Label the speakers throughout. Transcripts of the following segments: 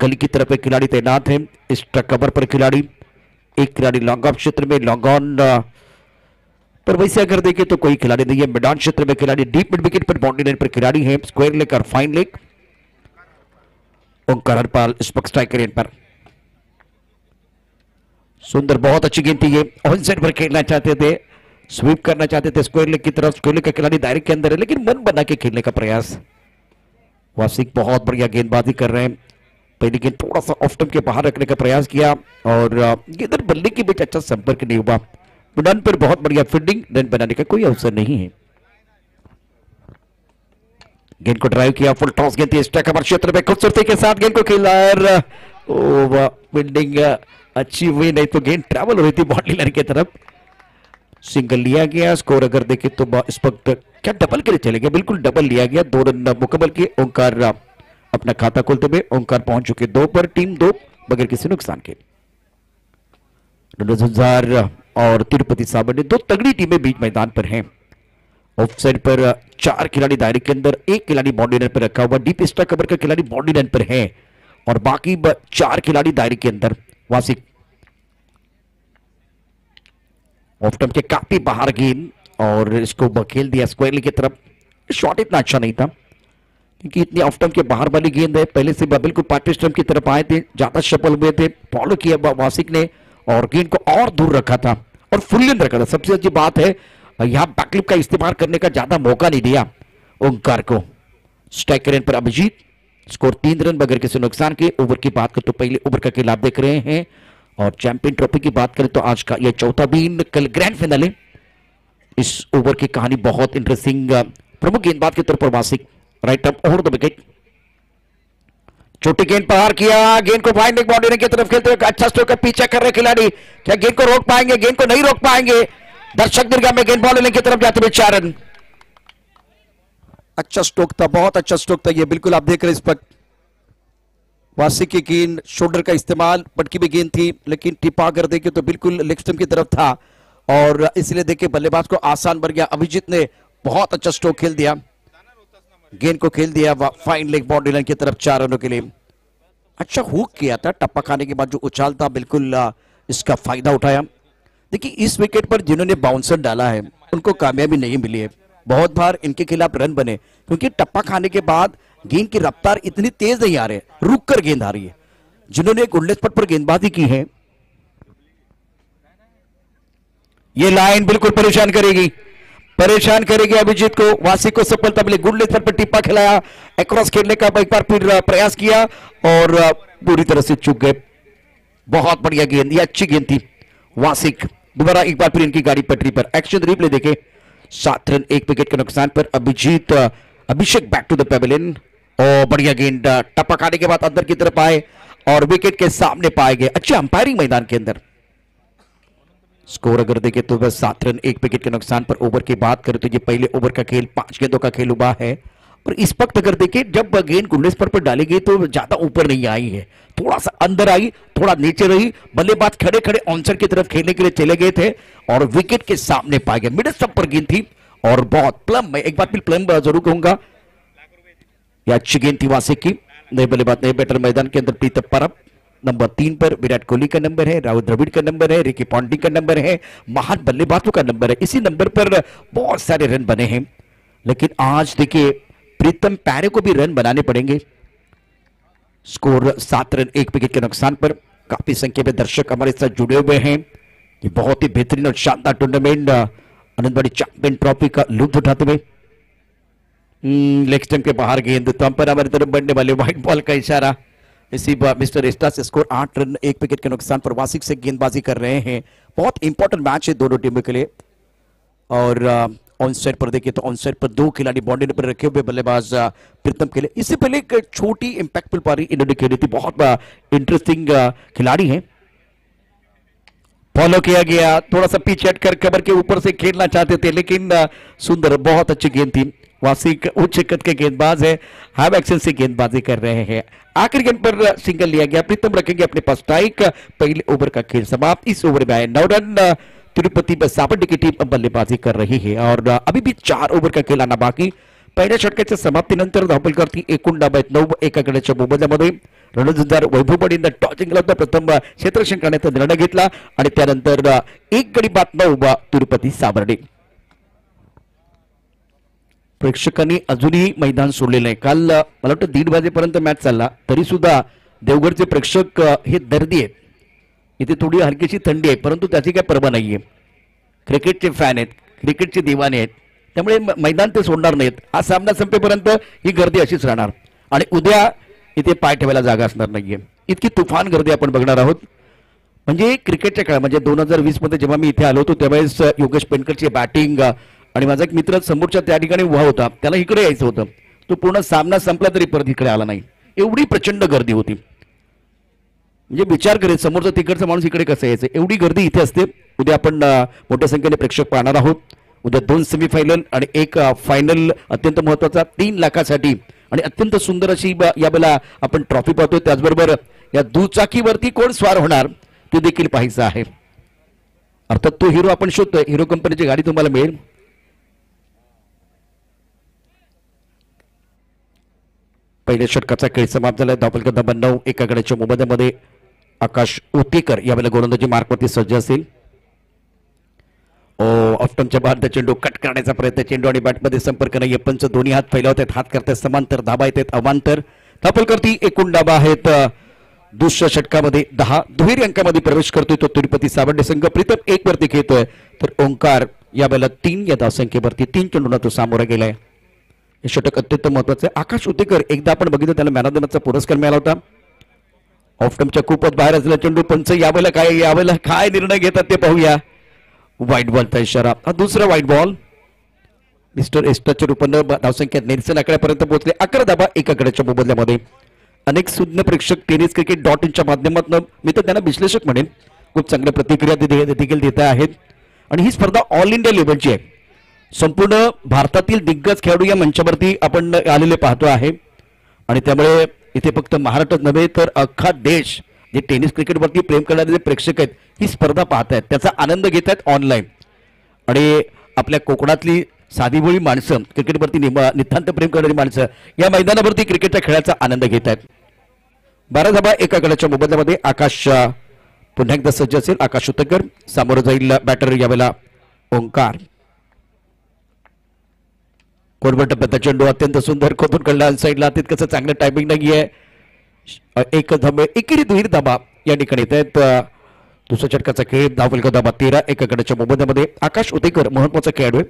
Speaker 1: गली की तरफ एक खिलाड़ी तैनात है। एक्स्ट्रा कवर पर खिलाड़ी, एक खिलाड़ी लॉन्ग ऑफ क्षेत्र में, लॉन्ग ऑन पर वैसे अगर देखें तो कोई खिलाड़ी नहीं है। मैदान क्षेत्र में खिलाड़ी, डीप मिड विकेट पर बाउंड्री लाइन पर खिलाड़ी है। स्क्वायर लेग और फाइन लेग। ओंकार हरपाल इस वक्त स्ट्राइकर एंड पर। सुंदर, बहुत अच्छी गेंद थी ये। ऑन साइड पर खेलना चाहते थे, स्वीप करना चाहते थे स्क्वायर लेग की तरफ। स्क्वायर लेग का खिलाड़ी दायरे के अंदर है, लेकिन मन बना के खेलने का प्रयास। वासिक बहुत बढ़िया गेंदबाजी कर रहे हैं। पहली गेंद थोड़ा सा ऑफ स्टंप के बाहर रखने का प्रयास किया और इधर बल्ले के बीच अच्छा संपर्क नहीं हुआ। रन पर बहुत बढ़िया फील्डिंग, रन बनाने का कोई अवसर नहीं है। गेंद को ड्राइव किया, फुल टॉस गेंद थी। एक्स्ट्रा कवर क्षेत्र में खूबसूरती के साथ गेंद को खेला और फील्डिंग अच्छी हुई, नहीं तो गेंद ट्रैवल हो रही थी बाउंड्री लाइन की तरफ। सिंगल लिया गया। स्कोर अगर देखें तो इस वक्त क्या डबल के लिए चले गए, बिल्कुल डबल लिया गया। 2 रन मुकम्मल किए। ओंकार अपना खाता खोलते हुए ओंकार पहुंच चुके 2 पर, टीम 2 बगैर किसी नुकसान के। झुंझार और तिरुपति साबर ने 2 तगड़ी टीमें बीच मैदान पर हैं। ऑफ साइड पर 4 खिलाड़ी दायरे के अंदर, 1 खिलाड़ी बाउंड्री लाइन पर रखा हुआ। डीप एक्स्ट्रा कवर का खिलाड़ी बाउंड्री लाइन पर है और बाकी 4 खिलाड़ी दायरे के अंदर। वासिक ऑफ स्टंप के काफी बाहर गेंद और इसको बखेल दिया स्क्वायर की तरफ। शॉट इतना अच्छा नहीं था क्योंकि इतनी ऑफ स्टंप के बाहर वाली गेंद है। पहले से बिल्कुल पार्टी स्टंप की तरफ आए थे, ज्यादा सफल हुए थे। फॉलो किया वासिक ने और गेंद को और दूर रखा था और फुल लेंथ रखा था। सबसे अच्छी बात है यहां बैकलिप का इस्तेमाल करने का ज्यादा मौका नहीं दिया ओंकार को। स्ट्राइकर एंड पर अभिजीत। स्कोर 3 रन बगैर किसी नुकसान के। ओवर की बात करें तो पहले ओवर का खेल आप देख रहे हैं और चैंपियन ट्रॉफी की बात करें तो आज का यह चौथा दिन, कल ग्रैंड फाइनल है। इस ओवर की कहानी बहुत इंटरेस्टिंग। प्रमुख गेंदबाज के तौर पर Wasiq arm over the wicket विकेट। छोटी गेंद पार किया, गेंद को फाइन लेग बाउंड्री की तरफ खेलते हुए अच्छा स्ट्रोक का पीछा कर रहे खिलाड़ी। क्या गेंद को रोक पाएंगे? गेंद को नहीं रोक पाएंगे। दर्शक दीर्घा में गेंद बाउंड्री की तरफ जाते हुए 4 रन। अच्छा स्ट्रोक था, बहुत अच्छा स्ट्रोक था ये। बिल्कुल आप देख रहे हैं इस पर वासिक की गेंद, शोल्डर का इस्तेमाल, पटकी भी गेंद थी लेकिन टिपा कर देखे तो बिल्कुल लेग स्टंप की तरफ था और इसलिए देखे बल्लेबाज को आसान बन गया। अभिजीत ने बहुत अच्छा स्ट्रोक खेल दिया, गेंद को खेल दिया फाइन लेग बाउंड्री लाइन की तरफ 4 रनों के लिए। अच्छा हुक किया था, टप्पा खाने के बाद जो उछाल था बिल्कुल इसका फायदा उठाया। देखिए इस विकेट पर जिन्होंने बाउंसर डाला है उनको कामयाबी नहीं मिली है। बहुत बार इनके खिलाफ रन बने क्योंकि टप्पा खाने के बाद गेंद की रफ्तार इतनी तेज नहीं आ रही है, रुक कर गेंद आ रही है। जिन्होंने गुंडलेस पट पर गेंदबाजी की है ये लाइन बिल्कुल परेशान करेगी, परेशान करेगी अभिजीत को। वासिक को सफलता मिली। गुंडलेस पट पर टिप्पा खिलाया, अक्रॉस खेलने का एक बार फिर प्रयास किया और पूरी तरह से चूक गए। बहुत बढ़िया गेंद, ये अच्छी गेंद थी। वासिक दोबारा एक बार फिर इनकी गाड़ी पटरी पर। एक्शन रिप्ले देखे। 7 रन 1 विकेट के नुकसान पर अभिजीत अभिषेक बैक टू द पेविलियन। और बढ़िया गेंद टप्पा खाने के बाद अंदर की तरफ आए और विकेट के सामने पाए गए। अच्छी अंपायरिंग मैदान के अंदर। स्कोर अगर देखें तो बस 7 रन 1 विकेट के नुकसान पर। ओवर की बात करें तो ये पहले ओवर का खेल 5 गेंदों का खेल हुआ है और इस वक्त अगर देखें जब गेंद गुंडलेस पर डाली गई तो ज्यादा ऊपर नहीं आई है, थोड़ा सा अंदर आई, थोड़ा नीचे रही। बल्लेबाज खड़े खड़े ऑनसर की तरफ खेलने के लिए चले गए थे और विकेट के सामने पाए गए। मिड स्टंप पर गेंद थी और बहुत प्लम, मैं एक बार फिर प्लम जरूर कहूंगा। यह अच्छी गेंद थी वासिक की। नए बल्लेबाज नए बैटर मैदान के अंदर प्रीतम परब नंबर 3 पर, विराट कोहली का नंबर है, राहुल द्रविड़ का नंबर है, रिकी पॉन्टिंग का नंबर है, महान बल्लेबाजों का नंबर है। इसी नंबर पर बहुत सारे रन बने हैं लेकिन आज देखिए प्रीतम पैरे को भी रन बनाने पड़ेंगे। स्कोर 7 रन 1 विकेट के नुकसान पर। काफी संख्या में दर्शक हमारे साथ जुड़े हुए हैं। ये बहुत ही बेहतरीन और शानदार टूर्नामेंट आनंदवाड़ी चैंपियन ट्रॉफी का लुत्फ उठाते हुए। लेग स्टंप के बाहर गेंद, तो अंपायर हमारी तरफ बढ़ने वाले व्हाइट बॉल का इशारा। इसी बार मिस्टर एस्टा से स्कोर 8 रन 1 विकेट के नुकसान पर। वासिक से गेंदबाजी कर रहे हैं। बहुत इंपॉर्टेंट मैच है दोनों टीमों के लिए। और ऑन साइड पर देखिए तो ऑन साइड पर 2 खिलाड़ी बाउंड्री पर रखे हुए बल्लेबाज प्रीतम के लिए। इससे पहले एक छोटी इंपैक्टफुल पारी इन्होंने खेली थी। बहुत इंटरेस्टिंग खिलाड़ी हैं। फॉलो किया गया, थोड़ा सा पीछे हटकर कवर के ऊपर से खेलना चाहते थे लेकिन सुंदर, बहुत अच्छी गेंद थी। वासिक उच्च कद के गेंदबाज है, हाई एक्शन से गेंदबाजी कर रहे हैं। आखिरी गेंद पर सिंगल लिया गया। प्रीतम रखेंगे अपने पास स्ट्राइक। पहले ओवर का खेल समाप्त। इस ओवर में आए 9 रन। तिरुपति साबरडी की टीम बल्लेबाजी कर रही है और अभी भी 4 ओवर का खेल आना बाकी। पहिल्या षटकाच्या समाप्तीनंतर धावफलकावरती एकूण डाव आहेत 9 एका गड्याच्या मोबदल्यामध्ये रणझुंजार वैभव पाटील टॉचिंग केला होता. प्रथम क्षेत्ररक्षण करण्याचा निर्णय घेतला आणि त्यानंतर एक गडी बाद उभा तिरुपती साबर्डे. प्रेक्षकांनी अजूनही मैदान सोडलेलं नाही. काल मला वाटतं 1:30 वाजेपर्यंत मॅच चालला तरी सुद्धा देवगडचे प्रेक्षक हे दर्दी आहेत. इथे थोडी हलकीशी थंडी आहे परंतु त्याची काही पर्वा नाहीये. क्रिकेटचे फॅन आहेत, क्रिकेटचे दिवाने आहेत, त्यामुळे मैदान ते सोडणार नाहीत. हा सामना संपेपर्यंत ही गर्दी अशीच राहणार आणि उद्या इथे पाय ठेवायला जागा असणार नाहीये. इतकी तुफान गर्दी आपण बघणार आहोत. म्हणजे क्रिकेटच्या काळात म्हणजे 2020 मध्ये जेव्हा मी इथे आलो होतो त्यावेळेस योगेश पेनकरची बॅटिंग आणि माझा एक मित्र समोरच्या त्या ठिकाणी उभा होता, त्याला इकडे यायचं होतं. तो पूर्ण सामना संपला तरी परत इकडे आला नाही. एवढी प्रचंड गर्दी होती. म्हणजे विचार करेल समोरचा तिकडचा माणूस इकडे कसं यायचं, एवढी गर्दी इथे असते. उद्या आपण मोठ्या संख्येने प्रेक्षक पाहणार आहोत. उद्या 2 सेमीफायनल आणि एक फायनल अत्यंत महत्वाचा 3 लाखासाठी आणि अत्यंत सुंदर अशी यावेळेला आपण ट्रॉफी पाहतोय. त्याचबरोबर या दुचाकीवरती कोण स्वार होणार ते देखील पाहायचं आहे. अर्थात तो हिरो आपण शोधतोय. हिरो कंपनीची गाडी तुम्हाला मिळेल. पहिल्या षटकाचा खेळ समाप्त झाला. धावफलक 9 एका गड्याच्या मोबदल्यामध्ये आकाश उतेकर यावेळेला गोलंदाजी मार्कवरती सज्ज असेल. ऑफ्टमच्या बाहेर चेंडू कट करण्याचा प्रयत्न. चेंडू आणि बॅटमध्ये संपर्क नाही. पंच दोन्ही हात फैलावत हात करतात समांतर. धाबा येतात अवांतर. धावफलकावरती एकूण धाबा आहेत. दुसऱ्या षटकामध्ये 10 दुहेरी अंकामध्ये प्रवेश करतोय तो तिरुपती साबर्डे संघ. प्रीतम 1 वरती खेळतोय तर ओंकार यावेळेला 3 या धावसंख्येवरती 3 चेंडूंना तो सामोरा गेलाय. हे षटक अत्यंत महत्वाचं आहे. आकाश उतेकर एकदा आपण बघितलं त्याला मॅन ऑफ द मॅचचा पुरस्कार मिळाला होता. ऑफ्टमच्या खूपच बाहेर असलेला चेंडू पंच यावेळेला काय निर्णय घेतात ते पाहूया. व्हाईट बॉलचा इशारा. हा दुसरा व्हाईट बॉल. मिस्टर एस्टाच्या रूपानं धावसंख्या नेल्सन आकड्यापर्यंत पोहोचले. 11 धाबा एका गड्याच्या मोबदल्यामध्ये. अनेक सुज्ञ प्रेक्षक tenniscricket.in च्या माध्यमातून मी तर त्यांना विश्लेषक म्हणेन खूप चांगल्या प्रतिक्रिया देखील देत आहेत. आणि ही स्पर्धा ऑल इंडिया लेवलची आहे. संपूर्ण भारतातील दिग्गज खेळाडू या मंचावरती आपण आलेले पाहतो आहे आणि त्यामुळे इथे फक्त महाराष्ट्रात नव्हे तर अख्खा देश जे टेनिस क्रिकेटवरती प्रेम करणारे जे प्रेक्षक आहेत ही स्पर्धा पाहत आहेत, त्याचा आनंद घेत आहेत ऑनलाईन. आणि आपल्या कोकणातली साधीभोळी माणसं, क्रिकेटवरती नितांत प्रेम करणारी माणसं या मैदानावरती क्रिकेटच्या खेळाचा आनंद घेत आहेत. 12 धाबा एका गड्याच्या मोबदल्यामध्ये आकाश पुन्हा एकदा सज्ज असेल. आकाश उतेकर सामोरं जाईल बॅटर यावेळेला ओंकार. कोरबट टप्प्याचा चेंडू अत्यंत सुंदर खोदून काढला साईडला. तितकंच चांगलं टायमिंग नाहीये. एक धाबे एकेरी दुहेरी धाबा या ठिकाणी येत आहेत. दुसऱ्या षटकाचा खेळ. धावफलक धाबा 13 एका गड्याच्या मोबदल्यामध्ये आकाश उतेकर महत्वाचा खेळाडू आहे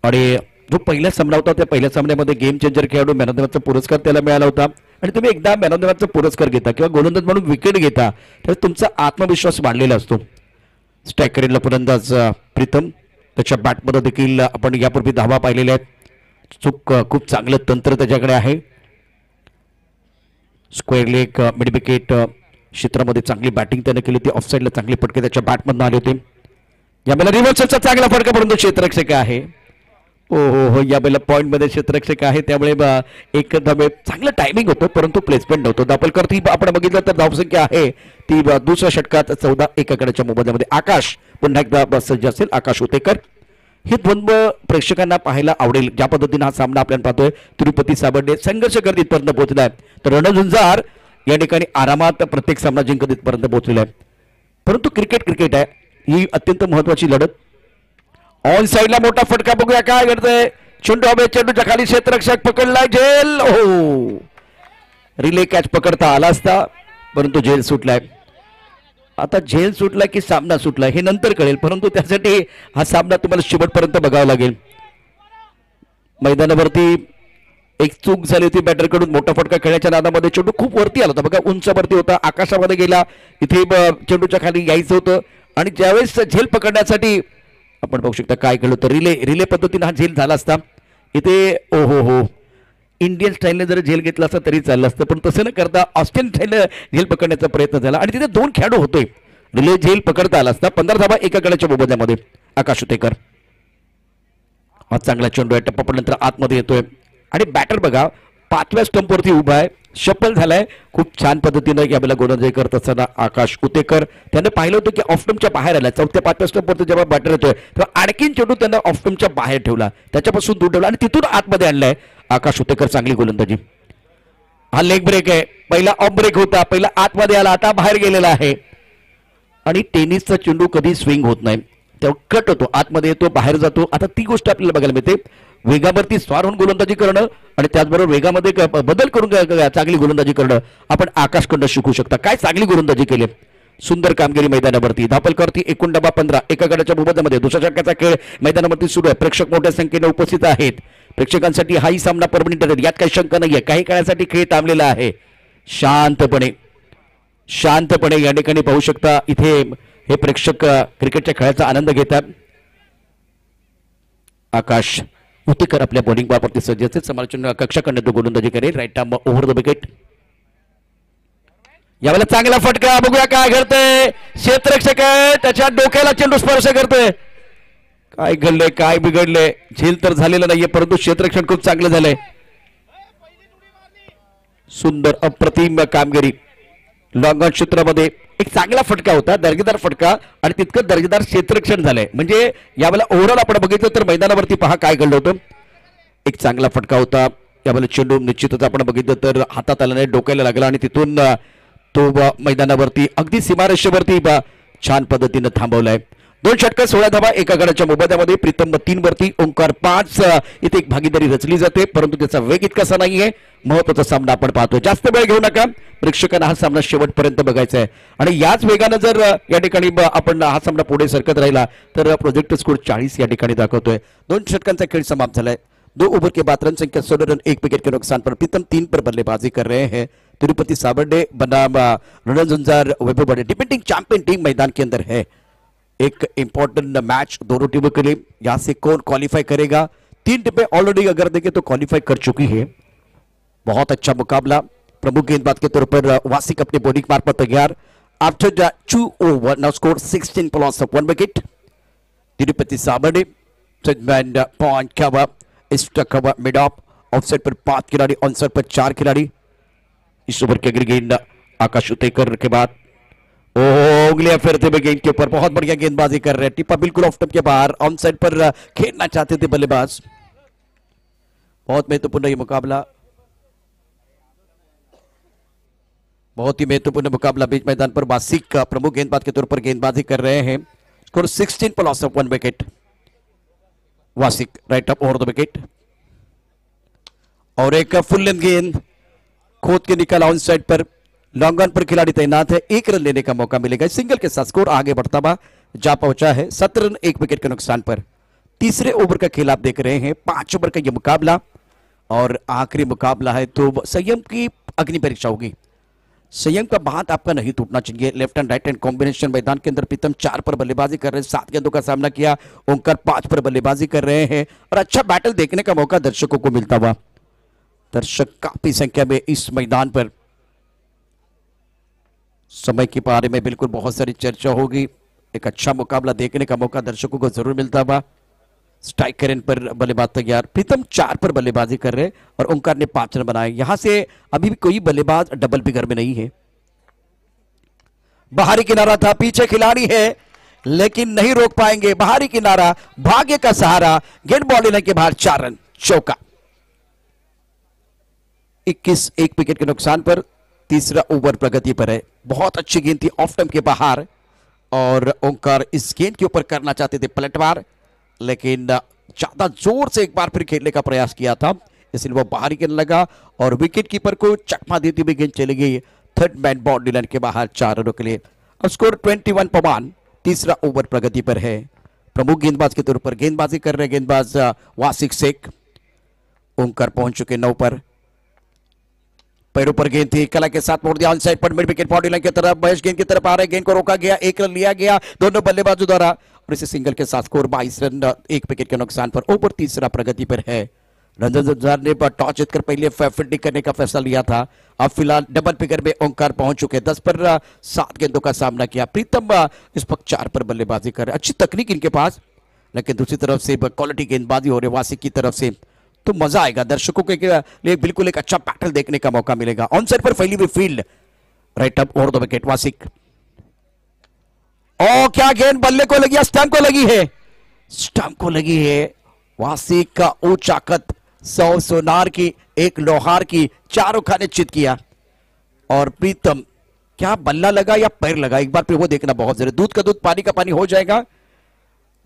Speaker 1: आणि जो पहिला सामना होता त्या पहिल्या सामन्यामध्ये गेम चेंजर खेळाडू मॅन ऑफ द मॅचचा पुरस्कार त्याला मिळाला होता. आणि तुम्ही एकदा मॅन ऑफ द मॅचचा पुरस्कार घेता किंवा गोलंदाज म्हणून विकेट घेता तर तुमचा आत्मविश्वास वाढलेला असतो. स्ट्रायकरला फलंदाज प्रीतम त्याच्या बॅटमध्ये देखील आपण यापूर्वी धावा पाहिलेल्या आहेत. खूप चांगलं तंत्र त्याच्याकडे आहे. स्क्वेअर लेग मिड विकेट क्षेत्रामध्ये चांगली बॅटिंग त्याने केली होती. ऑफसाईडला चांगले फटके त्याच्या बॅटमधून आले होते. यावेळेला रिव्हर्सचा चांगला फटका परंतु क्षेत्ररक्षक आहे. हो यावेळेला पॉइंट मध्ये क्षेत्ररक्षक आहे त्यामुळे एक धाबे चांगलं टायमिंग होतं परंतु प्लेसमेंट नव्हतं. धावफलकावरती आपण बघितलं तर धावसंख्या आहे ती दुसऱ्या षटकात 14 एका गड्याच्या मोबदल्यामध्ये. आकाश पुन्हा एकदा सज्ज असेल. आकाश उतेकर. हे द्वंद्व प्रेक्षकांना पाहायला आवडेल. ज्या पद्धतीने हा सामना आपल्याला पाहतोय तिरुपती साबर्डे संघर्ष करत इथपर्यंत पोहोचलाय तर रणझुंजार या ठिकाणी आरामात प्रत्येक सामना जिंकत इथपर्यंत पोहोचलेला आहे. परंतु क्रिकेट आहे. ही अत्यंत महत्वाची लढत. ऑन साइडला मोठा फटका बघूया काय घडतंय. चेंडू हवे चेंडूच्या खाली क्षेत्ररक्षक पकडलाय. झेल. हो रिले कॅच पकडता आला असता परंतु झेल सुटलाय. आता झेल सुटला की सामना सुटला हे नंतर कळेल परंतु त्यासाठी हा सामना तुम्हाला शेवटपर्यंत बघावा लागेल. मैदानावरती एक चूक झाली होती बॅटरकडून. मोठा फटका खेळण्याच्या नादामध्ये चेंडू खूप वरती आला होता बघा. उंचावरती होता. आकाशामध्ये गेला. इथे चेंडूच्या खाली यायचं होतं आणि ज्यावेळेस झेल पकडण्यासाठी आपण बघू शकता काय केलं होतं. रिले पद्धतीने हा झेल झाला असता. इथे हो इंडियन स्टाईलने जर झेल घेतला असता तरी चाललं असतं पण तसं न करता ऑस्ट्रेलियन स्टाईलने झेल पकडण्याचा प्रयत्न झाला आणि तिथे 2 खेळाडू होते. रिले झेल पकडता आला असता. 15 धाबा एका गड्याच्या मोबदल्यामध्ये आकाश उतेकर. हा चांगला चेंडू आहे. टप्पा पडल्यानंतर आतमध्ये येतोय आणि बॅटर बघा 5व्या स्टंपवरती उभा आहे. शफल झालाय. खूप छान पद्धतीनं यावेळेला गोलंदाजी करत असताना आकाश उतेकर त्याने पाहिलं होतं की ऑफस्टंपच्या बाहेर आला. 4थ्या-5व्या स्टंपवरती जेव्हा बॅटर येतोय तेव्हा आणखीन चेंडू त्यांना ऑफस्टंपच्या बाहेर ठेवला. त्याच्यापासून दूर ठेवला आणि तिथून आतमध्ये आणलाय आकाश उतेकर. चांगली गोलंदाजी. हा लेग ब्रेक आहे. पहिला ऑफ ब्रेक होता, पहिला आतमध्ये आला, आता बाहेर गेलेला आहे. आणि टेनिसचा चेंडू कधी स्विंग होत नाही, तेव्हा कट होतो, आतमध्ये येतो, बाहेर जातो. आता ती गोष्ट आपल्याला बघायला मिळते. वेगावरती स्वार होऊन गोलंदाजी करणं आणि त्याचबरोबर वेगामध्ये बदल करून चांगली गोलंदाजी करणं आपण आकाशकडनं शिकू शकता. काय चांगली गोलंदाजी केली, सुंदर कामगिरी मैदानावरती. धापलकरती 19-15 एका गडाच्या मोबदल्यामध्ये. दुसऱ्या षटकाचा खेळ मैदानावरती सुरू आहे. प्रेक्षक मोठ्या संख्येने उपस्थित आहेत. प्रेक्षकांसाठी हाही सामना परमनंट आहे, यात काही शंका नाहीये. काही काळासाठी खेळ थांबलेला आहे. शांतपणे शांतपणे या ठिकाणी पाहू शकता. इथे हे प्रेक्षक क्रिकेटच्या खेळाचा आनंद घेतात. आकाश उतेकर आपल्या बॉलिंग बाबतीत सज्ज असतील. समालोचन कक्षाकडनं तो गोलंदाजी करेल. Right arm over the wicket. यावेळेला चांगला फटका, बघूया काय घडतंय. क्षेत्ररक्षक आहे, त्याच्या डोक्याला चेंडू स्पर्श करतोय. काय घडलंय, काय बिघडलंय, झेल तर झालेलं नाहीये, परंतु क्षेत्ररक्षण खूप चांगलं झालंय. सुंदर अप्रतिम कामगिरी. लॉंग ऑन क्षेत्रामध्ये एक चांगला फटका होता, दर्जेदार फटका, आणि तितकं दर्जेदार क्षेत्ररक्षण झालंय. म्हणजे यावेळेला ओव्हरऑल आपण बघितलं तर मैदानावरती पहा काय घडलं होतं. एक चांगला फटका होता. यावेळेला चेंडू निश्चितच आपण बघितलं तर हातात आला नाही, डोक्याला लागला आणि तिथून तो मैदानावरती अगदी सीमारेषेवरती छान पद्धतीनं थांबवलाय. 2 षटकं 16 धावा एका गडाच्या मोबदल्यामध्ये. प्रीतम 3 वरती, ओंकार 5. इथे एक भागीदारी रचली जाते, परंतु त्याचा वेग इतकासा नाहीये. महत्वाचा सामना आपण पाहतोय. जास्त वेळ घेऊ नका, प्रेक्षकांना हा सामना शेवटपर्यंत बघायचा आहे. आणि याच वेगानं जर या ठिकाणी आपण हा सामना पुढे सरकत राहिला तर प्रोजेक्ट स्कोर 40 या ठिकाणी दाखवतोय. 2 षटकांचा खेळ समाप्त झालाय. 2 ओवर के बाद रन संख्या 16 रन, 1 विकेट के नुकसान पर प्रीतम 3 पर बल्लेबाजी कर रहे हैं. तिरुपति साबरडे बनाम रणझुंझार वैभव बड़े डिफेंडिंग चैंपियन टीम मैदान के अंदर है. एक इंपॉर्टेंट मैच दोनों टीमों के लिए. यहां से कौन क्वालिफाई करेगा. 3 टीमें ऑलरेडी अगर देखें तो क्वालिफाई कर चुकी है. बहुत अच्छा मुकाबला. प्रमुख गेंदबाज के तौर पर वासिक अपने बॉलिंग मार्फत तैयार. After the 2 over now score 16 for loss of 1 wicket. Tirupati साबरडे सेटमैन पॉइंट कवर स्ट्रक कवर मिड ऑफ. ऑफसाइड पर 5 खिलाड़ी, ऑनसाइड पर 4 खिलाड़ी. इस ओवर की अगली गेंद आकाश उतेकर के बाद उंगलियां फेरते हुए गेंद के ऊपर बहुत बढ़िया गेंदबाजी कर रहे हैं. टिप्पा बिल्कुल ऑफ स्टंप के बाहर, ऑन साइड पर खेलना चाहते थे बल्लेबाज. बहुत महत्वपूर्ण ये मुकाबला, बहुत ही महत्वपूर्ण मुकाबला. बीच मैदान पर वासिक प्रमुख गेंदबाज के तौर पर गेंदबाजी कर रहे हैं. स्कोर 16 पर loss of 1 wicket. Wasiq arm over the wicket विकेट. और एक फुल लेंथ गेंद खोद के निकाला ऑन साइड पर. लॉन्ग ऑन पर खिलाड़ी तैनात है, 1 रन लेने का मौका मिलेगा. सिंगल के साथ स्कोर आगे बढ़ता हुआ जा पहुंचा है 17 रन 1 विकेट के नुकसान पर. तीसरे ओवर का खेल आप देख रहे हैं. 5 ओवर का यह मुकाबला और आखिरी मुकाबला है, तो संयम की अग्नि परीक्षा होगी. संयम का बात आपका नहीं टूटना चाहिए. Left end right hand combination मैदान के अंदर. प्रीतम 4 पर बल्लेबाजी कर रहे हैं, 7 गेंदों का सामना किया. ओंकार 5 पर बल्लेबाजी कर रहे हैं और अच्छा बैटल देखने का मौका दर्शकों को मिलता हुआ. दर्शक काफी संख्या में इस मैदान पर. समय के बारे में बिल्कुल बहुत सारी चर्चा होगी. एक अच्छा मुकाबला देखने का मौका दर्शकों को जरूर मिलता हुआ. स्ट्राइकर इन पर बल्लेबाज तैयार. प्रीतम 4 पर बल्लेबाजी कर रहे और ओंकार ने 5 रन बनाए. यहां से अभी भी कोई बल्लेबाज डबल फिगर में नहीं है. बाहरी किनारा था, पीछे खिलाड़ी है लेकिन नहीं रोक पाएंगे. बाहरी किनारा, भाग्य का सहारा. गेंद बॉल लेने के बाहर 4 रन, चौका. 21 1 विकेट के नुकसान पर. तीसरा ओवर प्रगति पर है. बहुत अच्छी गेंद थी ऑफ स्टंप के बाहर और ओंकार इस गेंद के ऊपर करना चाहते थे पलटवार, लेकिन ज्यादा जोर से एक बार फिर खेलने का प्रयास किया था, इसलिए वो बाहर ही लगा और विकेट कीपर को चकमा देती हुई गेंद चली गई. थर्ड मैन बॉडी लाइन के बाहर 4 रनों के लिए. अब स्कोर 21 पर 1. तीसरा ओवर प्रगति पर है. प्रमुख गेंदबाज के तौर पर गेंदबाजी कर रहे गेंदबाज वासिक शेख. ओंकार पहुंच चुके 9 पर. पैरों पर गेंद थी, कला के साथ मोड़ दिया ऑन साइड पर. मिड विकेट बॉडी लाइन की तरफ महेश गेंद की तरफ आ रहे. गेंद को रोका गया, 1 रन लिया गया दोनों बल्लेबाजों द्वारा और इसे सिंगल के साथ स्कोर 22 रन 1 विकेट के नुकसान पर. ओवर तीसरा प्रगति पर है. रणझुंझार ने टॉस जीतकर पहले फील्डिंग करने का फैसला लिया था. अब फिलहाल डबल फिगर में ओंकार पहुंच चुके. 10 पर 7 गेंदों का सामना किया. प्रीतम इस वक्त 4 पर बल्लेबाजी कर रहे. अच्छी तकनीक इनके पास, लेकिन दूसरी तरफ से क्वालिटी गेंदबाजी हो रही है वासिक की तरफ से, तो मजा आएगा. दर्शकों के लिए बिल्कुल एक अच्छा बैटल देखने का मौका मिलेगा. ऑन साइड पर फैली हुई field, arm over the wicket विकेट वासिक. और क्या गेंद बल्ले को लगी, स्टंप को लगी है. स्टंप को लगी है. वासिक का ऊंचा कद 100 सोनार की एक लोहार की, चारों खाने चित किया। और प्रीतम क्या बल्ला लगा या पैर लगा, एक बार फिर वो देखना बहुत जरूरी। दूध का दूध पानी का पानी हो जाएगा।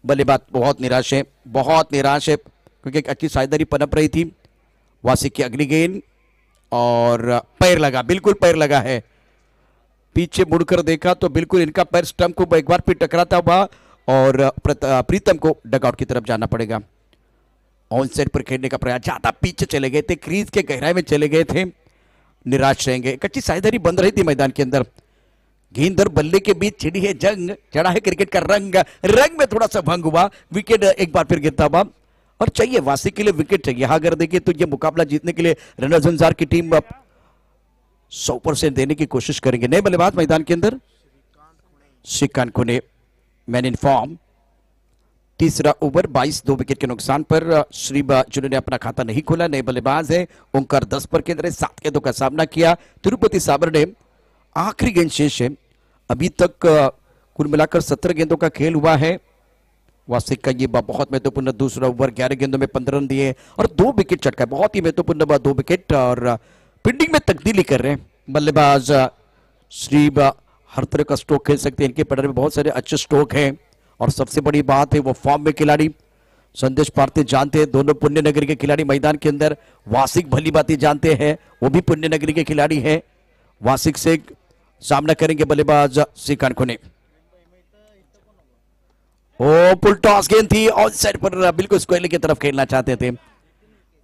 Speaker 1: बल्लेबाज बहुत निराश है, बहुत निराश है, क्योंकि एक अच्छी साझेदारी पनप रही थी। वासिक की अगली गेंद और पैर लगा, बिल्कुल पैर लगा है। पीछे मुड़कर देखा तो बिल्कुल इनका पैर स्टंप को एक बार फिर टकराता हुआ और प्रीतम को डगआउट की तरफ जाना पड़ेगा। ऑन साइड पर खेलने का प्रयास, ज्यादा पीछे चले गए थे, क्रीज के गहराई में चले गए थे, निराश रहेंगे। एक अच्छी साझेदारी बन रही थी मैदान के अंदर। गेंद और बल्ले के बीच छिड़ी है जंग, चढ़ा है क्रिकेट का रंग, रंग में थोड़ा सा भंग हुआ। विकेट एक बार फिर गिरता हुआ और चाहिए वासी के लिए विकेट चाहिए। हाँ, अगर देखिए तो ये मुकाबला जीतने के लिए रनर झंझार की टीम 100% देने की कोशिश करेंगे। नए बल्लेबाज मैदान के अंदर श्रीकांत खुने, मैन इन फॉर्म। तीसरा ओवर 22, 2 विकेट के नुकसान पर श्रीबा जिन्होंने अपना खाता नहीं खोला। नए बल्लेबाज है ओंकार 10 पर केंद्र है, 7 गेंदों का सामना किया। तिरुपति साबर ने आखिरी गेंद शेष है, अभी तक कुल मिलाकर 17 गेंदों का खेल हुआ है। वासिक का ये बहुत महत्वपूर्ण दूसरा ओवर, 11 गेंदों में 15 रन दिए और 2 विकेट चटका, बहुत ही महत्वपूर्ण 2 विकेट। और फील्डिंग में तब्दीली कर रहे हैं बल्लेबाज श्रीबा, हर तरह का स्ट्रोक खेल सकते हैं, इनके पैडल में बहुत सारे अच्छे स्ट्रोक हैं। और सबसे बड़ी बात है वो फॉर्म में खिलाड़ी। संदेश पारते जानते हैं, दोनों पुण्य नगरी के खिलाड़ी मैदान के अंदर। वासिक भली बातें जानते हैं, वो भी पुण्य नगरी के खिलाड़ी हैं। वासिक से सामना करेंगे बल्लेबाज श्रीकांत खुने। ओ पुल टॉस गेंद थी, ऑन साइड पर बिल्कुल स्क्वायर की तरफ खेलना चाहते थे,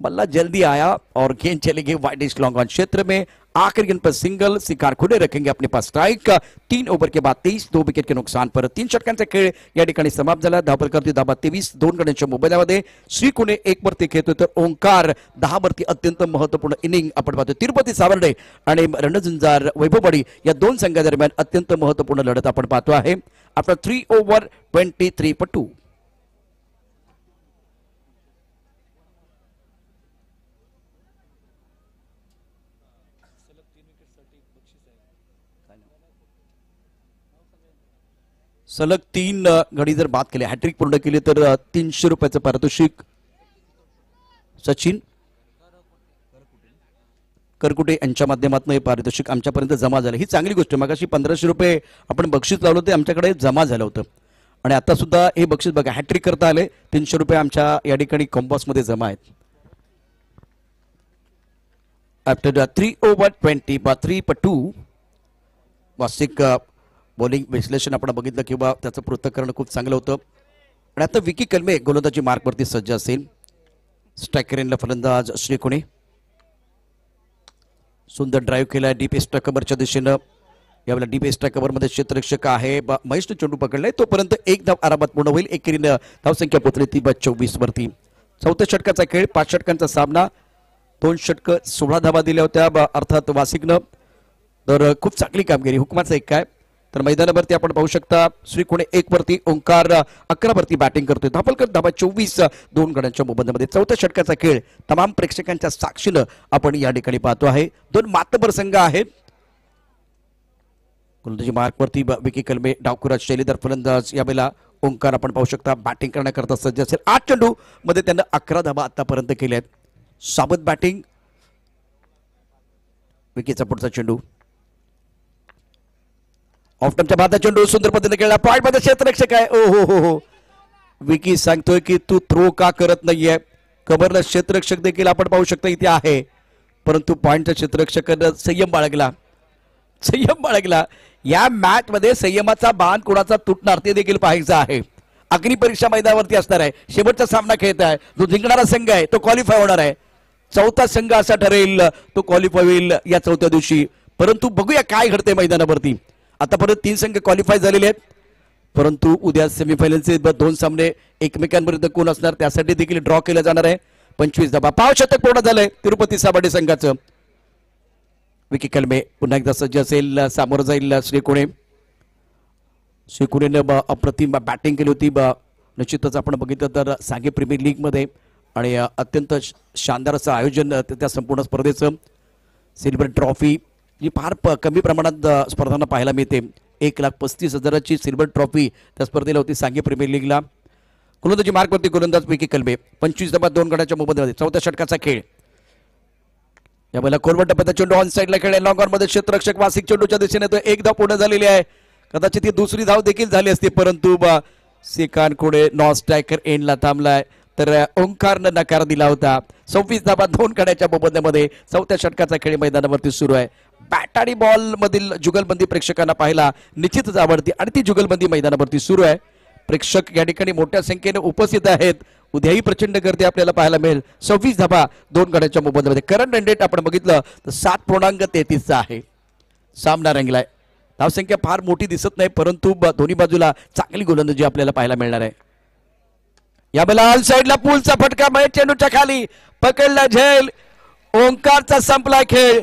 Speaker 1: बल्ला जल्दी आया और गेंद चली गई वाइडिश लॉन्ग ऑन क्षेत्र में। आखिरी गेंद पर सिंगल, श्रीकांत खुने रखेंगे अपने पास स्ट्राइक। 3 ओव्हर के बाद 23, 2 विकेट के नुकसान पर 3 षटकांचा खेळ या ठिकाणी समाप्त झाला। धावपल करते धाबा 23, 2 गड्यांच्या मोबदल्यामध्ये श्री खुने 1 वरती खेळतोय तर ओंकार 10 वरती अत्यंत महत्वपूर्ण इनिंग आपण पाहतोय। तिरुपती सावर्डे आणि रणझुंजार वैभववाडी या 2 संघादरम्यान अत्यंत महत्वपूर्ण लढत आपण पाहतो आहे। After 3 over 23 for 2। सलग 3 गडी जर बात केली, हॅट्रिक पूर्ण केली तर 300 रुपयाचं पारितोषिक सचिन करकुटे यांच्या माध्यमातून हे पारितोषिक आमच्यापर्यंत जमा झालं। ही चांगली गोष्ट आहे। मगाशी 1500 रुपये आपण बक्षीस लावलं होते, आमच्याकडे जमा झालं होतं आणि आता सुद्धा हे बक्षीस बघा, हॅट्रिक करता आले, 300 रुपये आमच्या या ठिकाणी कॉम्बॉस मध्ये जमा आहेत। आफ्टर 3 ओव्हर 23 for 2 वासिक बॉलिंग विश्लेषण आपण बघितलं किंवा त्याचं पृथक्करण खूप चांगलं होतं। आणि आता विकी कलमे गोलंदाजी मार्कवरती सज्ज असेल। स्ट्रायकर एंडला फलंदाज श्री खुने, सुंदर ड्राईव्ह केला डीप स्ट्राईक कव्हरच्या दिशेनं। यावेळेला डीप स्ट्राईक कव्हरमध्ये क्षेत्ररक्षक आहे महेशने चेंडू पकडलाय, तोपर्यंत 1 धाव आरामात पूर्ण होईल। एकेरीनं धावसंख्या पोहोचली ती 24 वरती। 4थ्या षटकाचा खेळ, 5 षटकांचा सामना, 2 षटक 16 धावा दिल्या होत्या अर्थात वासिकनं, तर खूप चांगली कामगिरी। हुकमाचा एक काय तर मैदानावरती आपण पाहू शकता श्री खुने 1 वरती, ओंकार 11 वरती बॅटिंग करतोय। धापलकर धाबा 24, 2 गड्यांच्या मोबदल्यामध्ये। 4थ्या षटकाचा खेळ तमाम प्रेक्षकांच्या साक्षीनं आपण या ठिकाणी पाहतो आहे। 2 मातबर संघ आहेत। गोलंदाजी मार्कवरती विकी कलमे, डावखुराज शैलीदार फलंदाज। यावेळेला ओंकार आपण पाहू शकता बॅटिंग करण्याकरता सज्ज असेल। 8 चेंडू मध्ये त्यांना 11 धावा आतापर्यंत केल्या आहेत। सावध बॅटिंग, विकीचा पुढचा चेंडू ऑफ टर्मच्या बाद चेंडू सुंदर पद्धतीने खेळला, पॉइंट मध्ये क्षेत्ररक्षक आहे। ओ हो हो हो, विकी सांगतोय की तू थ्रो का करत नाहीये। कबरला क्षेत्ररक्षक देखील आपण पाहू शकता इथे आहे, परंतु पॉइंटच्या क्षेत्ररक्षकाने संयम बाळगला, संयम बाळगला। या मॅच मध्ये संयमाचा बांध कोणाचा तुटणार ते देखील पाहायचं आहे। अग्निपरीक्षा मैदानावरती असणार आहे, शेवटचा सामना खेळत आहे, जो जिंकणारा संघ आहे तो क्वालिफाय होणार आहे। 4था संघ असा ठरेल तो क्वालिफाय होईल या 4थ्या दिवशी, परंतु बघूया काय घडते मैदानावरती। आतापर्यंत 3 संघ क्वालिफाय झालेले आहेत, परंतु उद्या सेमीफायनलचे 2 सामने एकमेकांविरुद्ध कोण असणार त्यासाठी देखील ड्रॉ केला जाणार आहे। 25 धावा, 5 शतक पूर्ण झालंय तिरुपती साबाडे संघाचं। विकी कलमे पुन्हा एकदा सज्ज असेल, सामोरं जाईल श्री खुने। श्री खुनेनं अप्रतिम बॅटिंग केली होती, निश्चितच आपण बघितलं तर सांगे प्रीमियर लीग मध्ये, आणि अत्यंत शानदार असं आयोजन त्या संपूर्ण स्पर्धेचं। सिल्वर ट्रॉफी जी फार कमी प्रमाणात स्पर्धांना पाहायला मिळते, 1,35,000ची सिल्वर ट्रॉफी त्या स्पर्धेला होती सांगे प्रीमियर लीगला। गोलंदाजी मार्कवरती गोलंदाज विकी कलमे, 25 धावा 2 गड्यांच्या मोबदल्यामध्ये। 4थ्या षटकाचा खेळ, यावेळेला कोलवट टप्प्यात चेंडू ऑन साईडला खेळले, लॉंग ऑन मध्ये क्षेत्ररक्षक वासिक चेंडूच्या दिशेने तो एक धाव पूर्ण झालेली आहे. कदाचित ही दुसरी धाव देखील झाली असती, परंतु श्रीकांत कोडे नॉन स्ट्रायकर एंडला थांबलाय. तर ओंकारनं नकार दिला होता. 26 धावा 2 गड्याच्या मोबदल्यामध्ये चौथ्या षटकाचा खेळ मैदानावरती सुरू आहे. बॅट आणि बॉल मधील जुगलबंदी प्रेक्षकांना पाहायला निश्चितच आवडते आणि ती जुगलबंदी मैदानावरती सुरू आहे. प्रेक्षक या ठिकाणी मोठ्या संख्येने उपस्थित आहेत. उद्याही प्रचंड गर्दी आपल्याला पाहायला मिळेल. 26 धावा 2 गड्याच्या मोबदल्यामध्ये. करंट रन रेट आपण बघितलं तर 7.33 आहे. सामना रंगलाय. धावसंख्या फार मोठी दिसत नाही, परंतु दोन्ही बाजूला चांगली गोलंदाजी आपल्याला पाहायला मिळणार आहे. या बॉल साइडला पूलचा फटका, महेश चेंडूच्या खाली पकडला झेल. ओंकारचा संपला खेळ.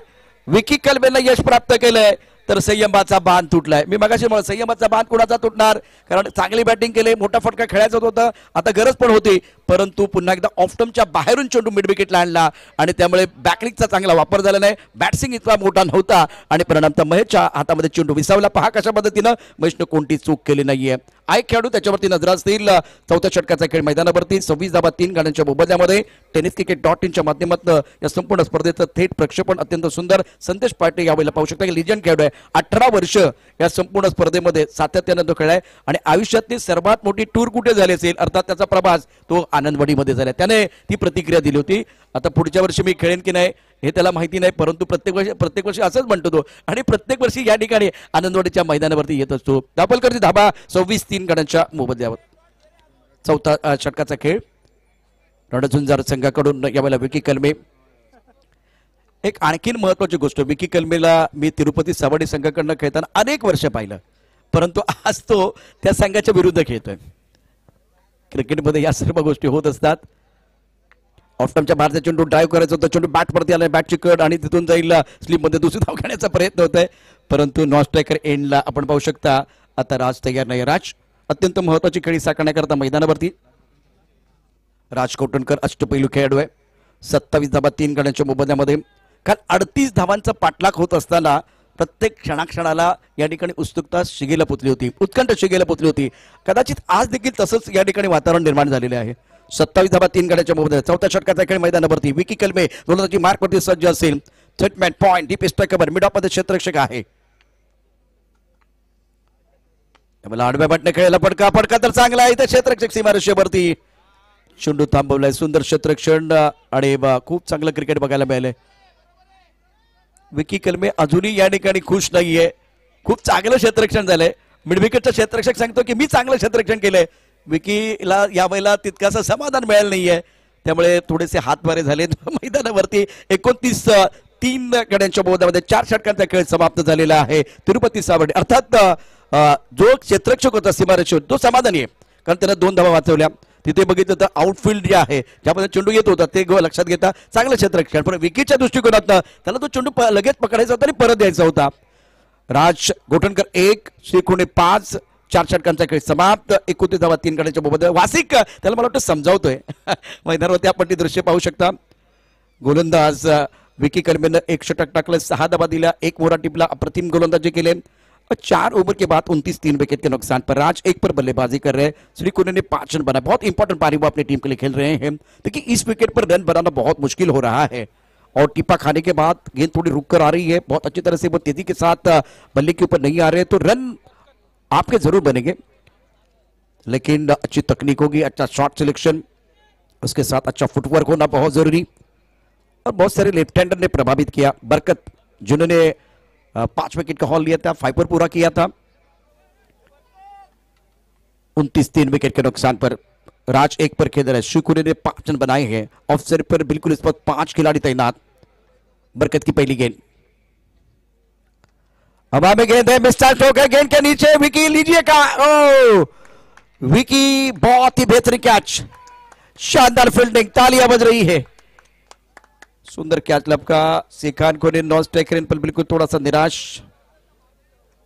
Speaker 1: विकी कलमेनं यश प्राप्त केलंय. तर संयमाचा बांध तुटलाय. मी मगाशी संयमाचा बांध कोणाचा तुटणार, कारण चांगली बॅटिंग केली, मोठा फटका खेळायचा होता, आता गरज पण होती, परंतु पुन्हा एकदा ऑफ स्टंपच्या बाहेरून चेंडू मिड विकेटला आणला आणि त्यामुळे बॅकलिकचा चांगला वापर झाला नाही. बॅट्सिंग इतका मोठा नव्हता आणि परिणामतः महेशच्या हातामध्ये चेंडू विसावला. पहा कशा पद्धतीनं महेशनं कोणती चूक केली नाहीये. खेळाडू त्याच्यावरती नजर असतील. चौथ्या षटकाचा खेळ मैदानावरती 26 धावा 3 गड्यांच्या मोबदल्यामध्ये. tenniscricket.in माध्यमातून या संपूर्ण स्पर्धेचं थेट प्रक्षेपण अत्यंत सुंदर. संदेश पाटील यावेळेला पाहू शकता की लिजंड खेळाडू आहे. 18 वर्ष या संपूर्ण स्पर्धेमध्ये सातत्यानं तो खेळाय आणि आयुष्यातली सर्वात मोठी टूर कुठे झाली असेल, अर्थात त्याचा प्रवास तो आनंदवाडीमध्ये झाला. त्याने ती प्रतिक्रिया दिली होती. आता पुढच्या वर्षी मी खेळेन की नाही हे त्याला माहिती नाही, परंतु प्रत्येक वर्षी असंच म्हणतो तो आणि प्रत्येक वर्षी या ठिकाणी आनंदवाडीच्या मैदानावरती येत असतो. दापोलकरची धाबा 26-3 गड्यांच्या मोबदल्यावर. चौथा षटकाचा खेळ. रणझुंजार संघाकडून यावेळेला विकी कलमे. एक आणखीन महत्वाची गोष्ट, विकी कलमेला मी तिरुपती सवाडी संघाकडनं खेळताना अनेक वर्ष पाहिलं, परंतु आज तो त्या संघाच्या विरुद्ध खेळतोय. क्रिकेटमध्ये या सर्व गोष्टी होत असतात. ऑफस्टंपच्या बाहेरचा चेंडू ड्राईव्ह करायचा होता, चेंडू बॅटवरती आला, बॅटची कड आणि तिथून जाईल स्लिपमध्ये दुसरी धाव घेण्याचा प्रयत्न होत आहे, परंतु नॉन स्ट्रायकर एंडला आपण पाहू शकता. आता राज तयार नाही. राज अत्यंत महत्वाची खेळी साकारण्याकरता मैदानावरती. राज कोटणकर अष्टपैलू खेळाडू आहे. 27 धावा 3 गड्यांच्या मोबदल्यामध्ये. काल 38 धावांचा पाठलाग होत असताना प्रत्येक क्षणाक्षणाला या ठिकाणी उत्सुकता शिगेला पोचली होती, उत्कंठ शिगेला पोचली होती. कदाचित आज देखील तसंच या ठिकाणी वातावरण निर्माण झालेले आहे. 27 धावा 3 गड्यांच्या मोबदल्यात चौथ्या षटकाचा खेळ मैदानावरती. विकी कलमे गोलंदाजी मार्कवरती सज्ज असेल. सेटमॅन पॉइंट डीप स्ट्रायकर मिड ऑफ मध्ये क्षेत्ररक्षक आहे. मला आडव्या बॅटने खेळायला फटका तर चांगला आहे. इथे क्षेत्ररक्षक सीमारेषेवरती चेंडू थांबवलाय. सुंदर क्षेत्ररक्षण आणि खूप चांगलं क्रिकेट बघायला मिळालंय. विकी कलमे अजूनही या ठिकाणी खुश नाहीये. खूप चांगलं क्षेत्ररक्षण झालंय. मिडविकेटचा क्षेत्ररक्षक सांगतो की मी चांगलं क्षेत्ररक्षण केलंय. विकीला यावेळेला तितकासं समाधान मिळालं नाहीये, त्यामुळे थोडेसे हातवारे झाले मैदानावरती. 29-3 गड्यांच्या मोबदल्यामध्ये 4 षटकांचा खेळ समाप्त झालेला आहे. तिरुपती सावडी अर्थात जो क्षेत्ररक्षक होता सीमारेषेवर तो समाधानी आहे, कारण त्यानं 2 धावा वाचवल्या. तिथे बघितलं तर आउटफील्ड जे आहे ज्यामध्ये चेंडू येत होता ते लक्षात घेता चांगलं क्षेत्ररक्षण, पण विकीच्या दृष्टिकोनातनं त्याला तो चेंडू लगेच पकडायचा होता आणि परत द्यायचा होता. राज गोठणकर 1, श्रीकुणे 5, 4 षटकांचा खेळ समाप्त. 29 धावा 3 गड्यांच्या मोबदल्यात. वासिक त्याला मला वाटतं समजावतोय. मैदानावरती आपण ती दृश्य पाहू शकता. गोलंदाज विकी कलमेनं 1 षटक टाकलं, 6 धावा दिल्या, 1 मोरा टिपला. अप्रतिम गोलंदाजी केले. 4 ओवर के बाद 29 विकेट के नुकसान पर राज 1 पर बल्लेबाजी कर रहे हैं. श्रीकुने ने 5 रन बनाए. बहुत इंपॉर्टेंट पारी वो अपनी टीम के लिए खेल रहे हैं. देखिए इस विकेट पर रन बनाना बहुत मुश्किल हो रहा है और टिप्पा खाने के बाद गेंद थोड़ी रुक कर आ रही है. बहुत अच्छी तरह से वो तेजी के साथ बल्ले के ऊपर नहीं आ रहे, तो रन आपके जरूर बनेंगे, लेकिन अच्छी तकनीक होगी, अच्छा शॉट सिलेक्शन, उसके साथ अच्छा फुटवर्क होना बहुत जरूरी. और बहुत सारे लेफ्ट हैंडर ने प्रभावित किया. बरकत जिन्होंने 5 विकेट का हॉल लिया था, 5 पर पूरा किया था. 29-3 विकेट के नुकसान पर राज 1 पर खेल रहे. श्रीकुने ने 5 रन बनाए हैं. ऑफ साइड पर बिल्कुल इस पर 5 खिलाड़ी तैनात. बरकत की पहली गेंद हवा में गेंद है, मिस्टर स्ट्रोक है गेंद के नीचे. विकी लीजिए का. ओ विकी बहुत ही बेहतरीन कैच, शानदार फील्डिंग, तालियां बज रही है. सुंदर कैच लपका. श्रीकांत को नॉन स्ट्राइकर इन पर बिल्कुल थोड़ा सा निराश.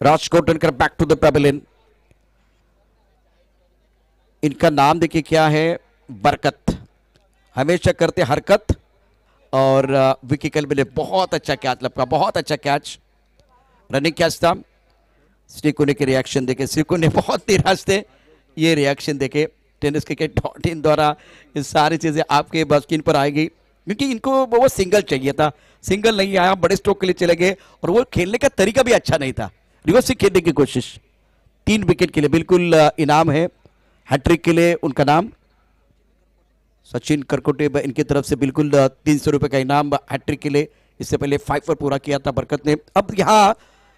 Speaker 1: राज कोटणकर बैक टू द पैवेलियन. इनका नाम देखिए क्या है, बरकत. हमेशा करते हरकत. और विकी कलमे ने बहुत अच्छा कैच लपका, बहुत अच्छा कैच, रनिंग कैच था. श्रीकुने के रिएक्शन देखे, श्रीकुने बहुत निराश थे. ये रिएक्शन देखे. tenniscricket.in द्वारा ये सारी चीजें आपके स्क्रीन पर आएगी. क्योंकि इनको वो सिंगल चाहिए था, सिंगल नहीं आया, बड़े स्ट्रोक के लिए चले गए और वो खेलने का तरीका भी अच्छा नहीं था, रिवर्स से खेलने की कोशिश। 3 विकेट के लिए बिल्कुल इनाम है, हैट्रिक के लिए उनका नाम सचिन करकोटे इनकी तरफ से बिल्कुल 300 रुपए का इनाम हैट्रिक के लिए। इससे पहले 5 पर पूरा किया था बरकत ने। अब यहाँ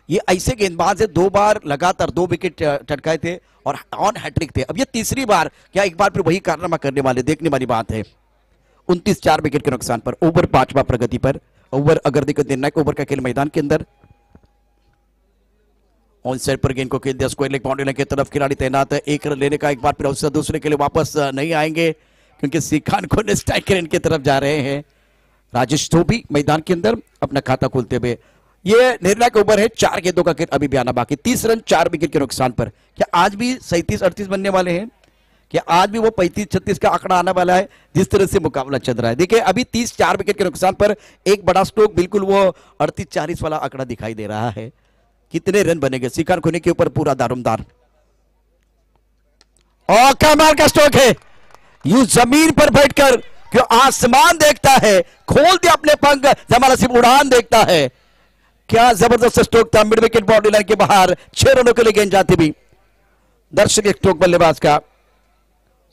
Speaker 1: ये ऐसे गेंदबाज है, 2 बार लगातार 2 विकेट टटकाए थे और ऑन हैट्रिक थे। अब ये तीसरी बार क्या एक बार फिर वही कारनामा करने वाले, देखने वाली बात है। 29 4 विकेट के नुकसान पर, ओवर 5वां प्रगति पर। ओवर अगर देखो निर्णायक ओवर का खेल मैदान के अंदर। ऑन साइड पर गेंद को खेल दिया, स्क्वायर लेग बाउंड्री लाइन की तरफ खिलाड़ी तैनात है। 1 रन लेने का एक बार फिर अवसर, दूसरे के लिए वापस नहीं आएंगे क्योंकि सीखान को स्ट्राइकर इनकी तरफ जा रहे हैं। राजेश धोबी मैदान के अंदर अपना खाता खोलते हुए। ये निर्णायक ओवर है, 4 गेंदों का खेल अभी भी आना बाकी। 30 रन 4 विकेट के नुकसान पर। क्या आज भी 37-38 बनने वाले हैं? क्या आज भी वो 35-36 का आंकड़ा आने वाला है जिस तरह से मुकाबला चल रहा है? देखिए अभी 30 4 विकेट के नुकसान पर एक बड़ा स्ट्रोक, बिल्कुल वो 38-40 वाला आंकड़ा दिखाई दे रहा है। कितने रन बनेंगे? शिकार खोने के ऊपर पूरा दारोमदार। और कमाल का स्ट्रोक है, यूं जमीन पर बैठकर क्यों आसमान देखता है, खोल दिया अपने पंख, जमाना सिर्फ उड़ान देखता है। क्या जबरदस्त स्ट्रोक था, मिड विकेट बाउंड्री लाइन के बाहर, 6 रनों के लिए गेंद जाती भी। दर्शक एक स्ट्रोक बल्लेबाज का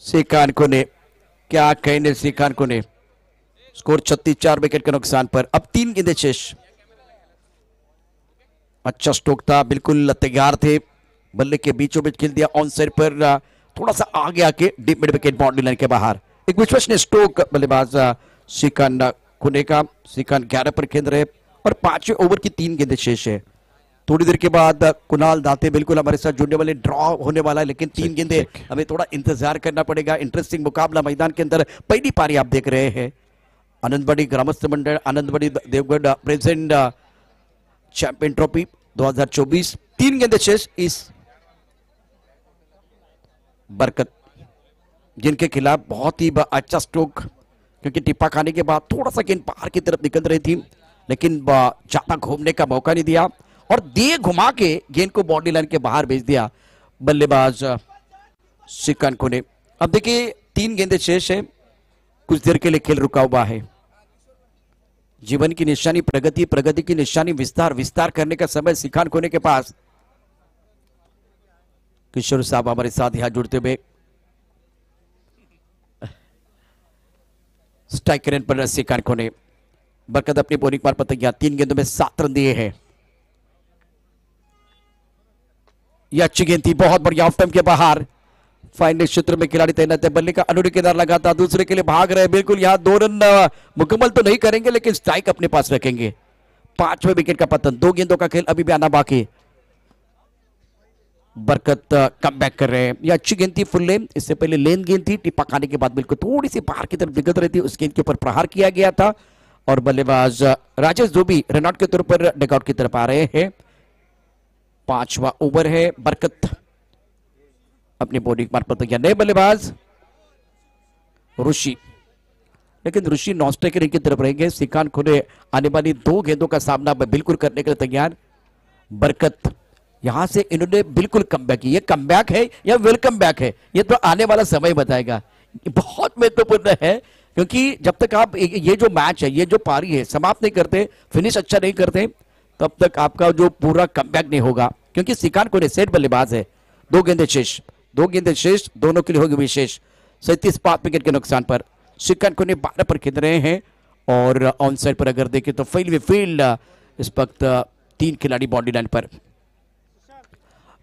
Speaker 1: सीखान को ने, क्या कहने सीखान को ने। स्कोर 36 4 विकेट के नुकसान पर। अब 3 गेंदें शेष। अच्छा स्ट्रोक था, बिल्कुल तैयार थे, बल्ले के बीचों बीच खेल दिया। ऑन साइड पर थोड़ा सा आगे आके deep mid wicket boundary line के बाहर। एक विश्वसनीय स्ट्रोक बल्लेबाज सीखान कुने का। सीखान 11 पर खेल रहे और 5वें ओवर की 3 गेंदें शेष है। थोड़ी देर के बाद कुणाल दाते बिल्कुल हमारे साथ जुड़ने वाले, ड्रॉ होने वाला है, लेकिन 3 गेंदें हमें थोड़ा इंतजार करना पड़ेगा। इंटरेस्टिंग मुकाबला मैदान के अंदर। पहली पारी आप देख रहे हैं, आनंदवाड़ी ग्रामस्थ मंडल Anandwadi Devgad present champion trophy 2024। 3 गेंदें शेष इस बरकत, जिनके खिलाफ बहुत ही अच्छा स्ट्रोक, क्योंकि टिप्पा खाने के बाद थोड़ा सा गेंद बाहर की तरफ निकल रही थी, लेकिन ज्यादा घूमने का मौका नहीं दिया और दिए घुमा के गेंद को बाउंड्री लाइन के बाहर भेज दिया बल्लेबाज सीखान को ने। अब देखिए 3 गेंदें शेष है, कुछ देर के लिए खेल रुका हुआ है। जीवन की निशानी प्रगति, प्रगति की निशानी विस्तार, विस्तार करने का समय सीखान कोने के पास। किशोर साहब हमारे साथ यहां जुड़ते हुए। स्ट्राइक रेट पर सीखान कोने। बरकत अपनी बॉलिंग पर तैयार, 3 गेंदों में 7 रन दिए हैं। यह अच्छी गेंद थी, बहुत बढ़िया, ऑफ टाइम के बाहर। फाइनल क्षेत्र में खिलाड़ी तैनात है, बल्ले का अनुरी केदार लगातार दूसरे के लिए भाग रहे। बिल्कुल यहां 2 रन मुकम्मल तो नहीं करेंगे, लेकिन स्ट्राइक अपने पास रखेंगे। 5वें विकेट का पतन, 2 गेंदों का खेल अभी भी आना बाकी। बरकत कम बैक कर रहे हैं। यह अच्छी गेंद थी, फुल लेन, इससे पहले लेन गेंद थी, टिप्पा खाने के बाद बिल्कुल थोड़ी सी बाहर की तरफ निकल रही थी, उस गेंद के ऊपर प्रहार किया गया था और बल्लेबाज राजेश धोबी रनआउट के तौर पर डगआउट की तरफ आ रहे हैं। 5वां ओवर है। बरकत अपनी बॉलिंग मार्फत तैयार, नए बल्लेबाज ऋषि, लेकिन ऋषि नॉन स्ट्राइकर की तरफ रहेंगे। सीखान खुने आने वाली 2 गेंदों का सामना बिल्कुल करने के लिए तैयार। बरकत यहां से इन्होंने बिल्कुल कमबैक की। ये कमबैक है या वेलकम बैक है, ये तो आने वाला समय बताएगा। बहुत महत्वपूर्ण है, क्योंकि जब तक आप ये जो मैच है, ये जो पारी है, समाप्त नहीं करते, फिनिश अच्छा नहीं करते, तब तक आपका जो पूरा कमबैक नहीं होगा। क्योंकि सीखान को सेट बल्लेबाज है। 2 गेंदें शेष, 2 गेंदें शेष, दोनों के लिए होगी विशेष। 37 5 विकेट के नुकसान पर। सीखान को 12 पर खेल रहे हैं और ऑन साइड पर अगर देखें तो फील्ड इस वक्त 3 खिलाड़ी बाउंड्री लाइन पर।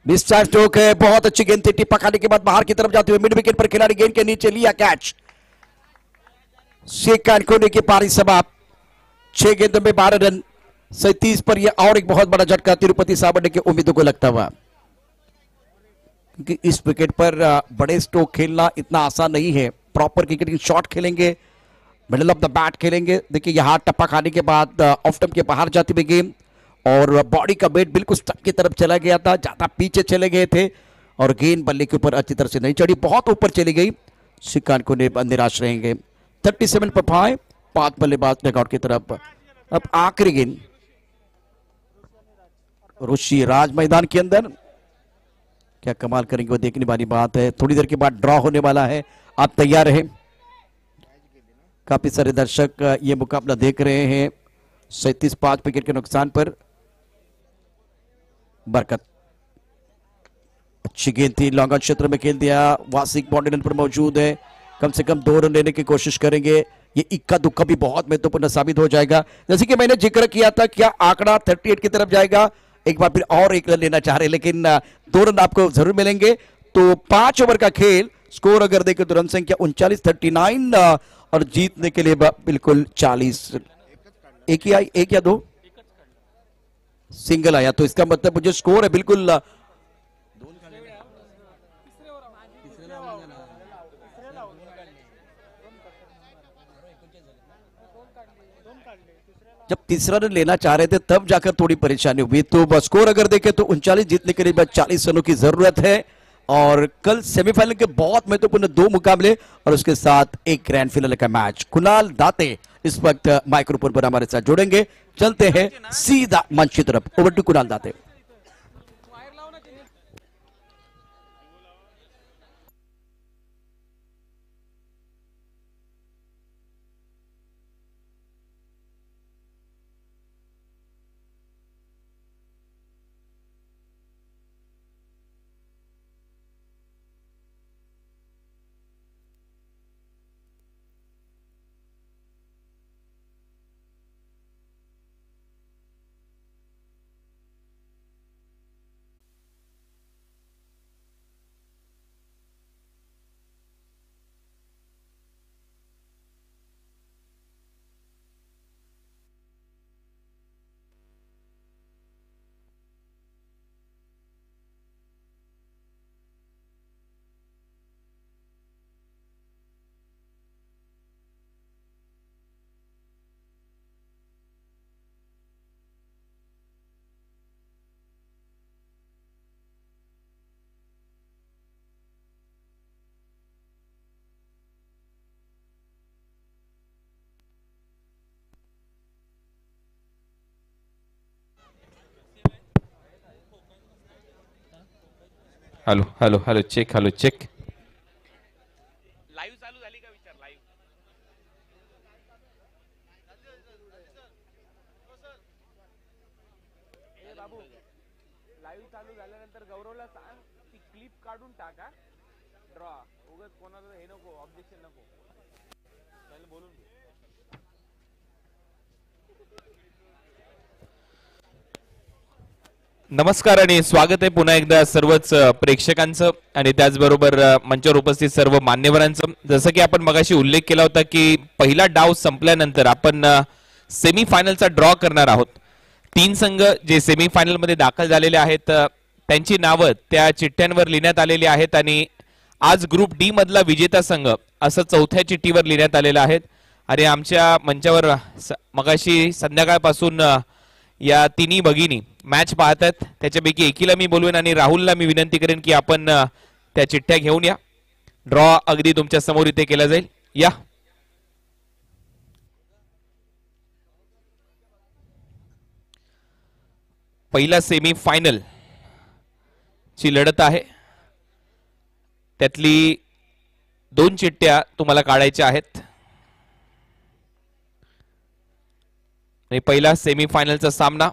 Speaker 1: मिस्टर स्ट्रोक है, बहुत अच्छी गेंद थी, टिप्पा खाने के बाद बाहर की तरफ जाते हुए मिड विकेट पर खिलाड़ी गेंद के नीचे लिया कैच। सीखान कोने की पारी समाप्त, 6 गेंदों में 12 रन। 37 पर यह और एक बहुत बड़ा झटका तिरुपति सावरने की उम्मीदों को लगता हुआ, क्योंकि इस विकेट पर बड़े स्ट्रोक खेलना इतना आसान नहीं है। प्रॉपर क्रिकेटिंग शॉट खेलेंगे, मिडल ऑफ द बैट खेलेंगे। देखिए यहां टप्पा खाने के बाद ऑफ स्टंप के बाहर जाती हुई गेंद और बॉडी का वेट बिल्कुल स्टंप की तरफ चला गया था, ज्यादा पीछे चले गए थे और गेंद बल्ले के ऊपर अच्छी तरह से नहीं चढ़ी, बहुत ऊपर चली गई। सीखान को निराश रहेंगे। 37 पर 5 बल्लेबाज डगआउट की तरफ। अब आखिरी गेंद, ऋषि राज मैदान के अंदर क्या कमाल करेंगे वो देखने वाली बात है। थोड़ी देर के बाद ड्रॉ होने वाला है, आप तैयार रहे। काफी सारे दर्शक ये मुकाबला देख रहे हैं। 37-5 विकेट के नुकसान पर। बरकत अच्छी गेंद थी, लॉन्ग ऑन क्षेत्र में खेल दिया। वासिक बाउंड्री पर मौजूद है, कम से कम 2 रन लेने की कोशिश करेंगे। ये इक्का दुक्का भी बहुत महत्वपूर्ण साबित हो जाएगा। जैसे कि मैंने जिक्र किया था, क्या आंकड़ा 38 की तरफ जाएगा। एक बार फिर और 1 रन लेना चाह रहे, लेकिन 2 रन आपको जरूर मिलेंगे। तो 5 ओवर का खेल, स्कोर अगर देखें तो रन संख्या 39 और जीतने के लिए बिल्कुल 40। एक ही आई, 1 या 2 सिंगल आया, तो इसका मतलब मुझे स्कोर है बिल्कुल जब तीसरा रन लेना चाह रहे थे तब जाकर थोड़ी परेशानी हुई। तो स्कोर अगर देखें तो 39 जीतने के लिए 40 रनों की जरूरत है। और कल सेमीफाइनल के बहुत महत्वपूर्ण 2 मुकाबले और उसके साथ एक ग्रैंड फाइनल का मैच। कुणाल दाते इस वक्त माइक्रोफोन पर हमारे साथ जुड़ेंगे। चलते हैं सीधा मंच की तरफ। Over to Kunal Date.
Speaker 2: Hello hello hello check, hello check.
Speaker 3: Live चालू झाली का विचार? लाईव्ह ए बाबू, लाईव्ह चालू झाल्यानंतर गौरवला सांग ती क्लिप काढून टाका। ड्रॉ उगाच कोणाला हे नको, ऑब्जेक्शन नको, त्याला बोलून घे।
Speaker 2: नमस्कार आणि स्वागत आहे पुन्हा एकदा सर्वच प्रेक्षकांचं आणि त्याचबरोबर मंचावर उपस्थित सर्व मान्यवरांचं। जसं की आपण मगाशी उल्लेख केला होता की पहिला डाव संपल्यानंतर आपण सेमी फायनलचा ड्रॉ करणार आहोत। 3 संघ जे सेमी फायनल मध्ये दाखल झालेले आहेत त्यांची नावं त्या चिठ्ठ्यांवर लिहिण्यात आलेली आहेत आणि आज ग्रुप डी मधला विजेता संघ असं चौथ्या चिठ्ठीवर लिहिण्यात आलेलं आहे। आणि आमच्या मंचावर मगाशी संध्याकाळपासून या तिन्ही भगिनी मॅच पाहतात, त्याच्यापैकी एकीला मी बोलवेन आणि राहुलला मी विनंती करेन की आपण त्या चिठ्ठ्या घेऊन या। ड्रॉ अगदी तुमच्या समोर इथे केला जाईल, या। पहिला सेमी फायनल ची लढत आहे, त्यातली 2 चिठ्ठ्या तुम्हाला काढायच्या आहेत। आणि पहिला सेमी फायनलचा सामना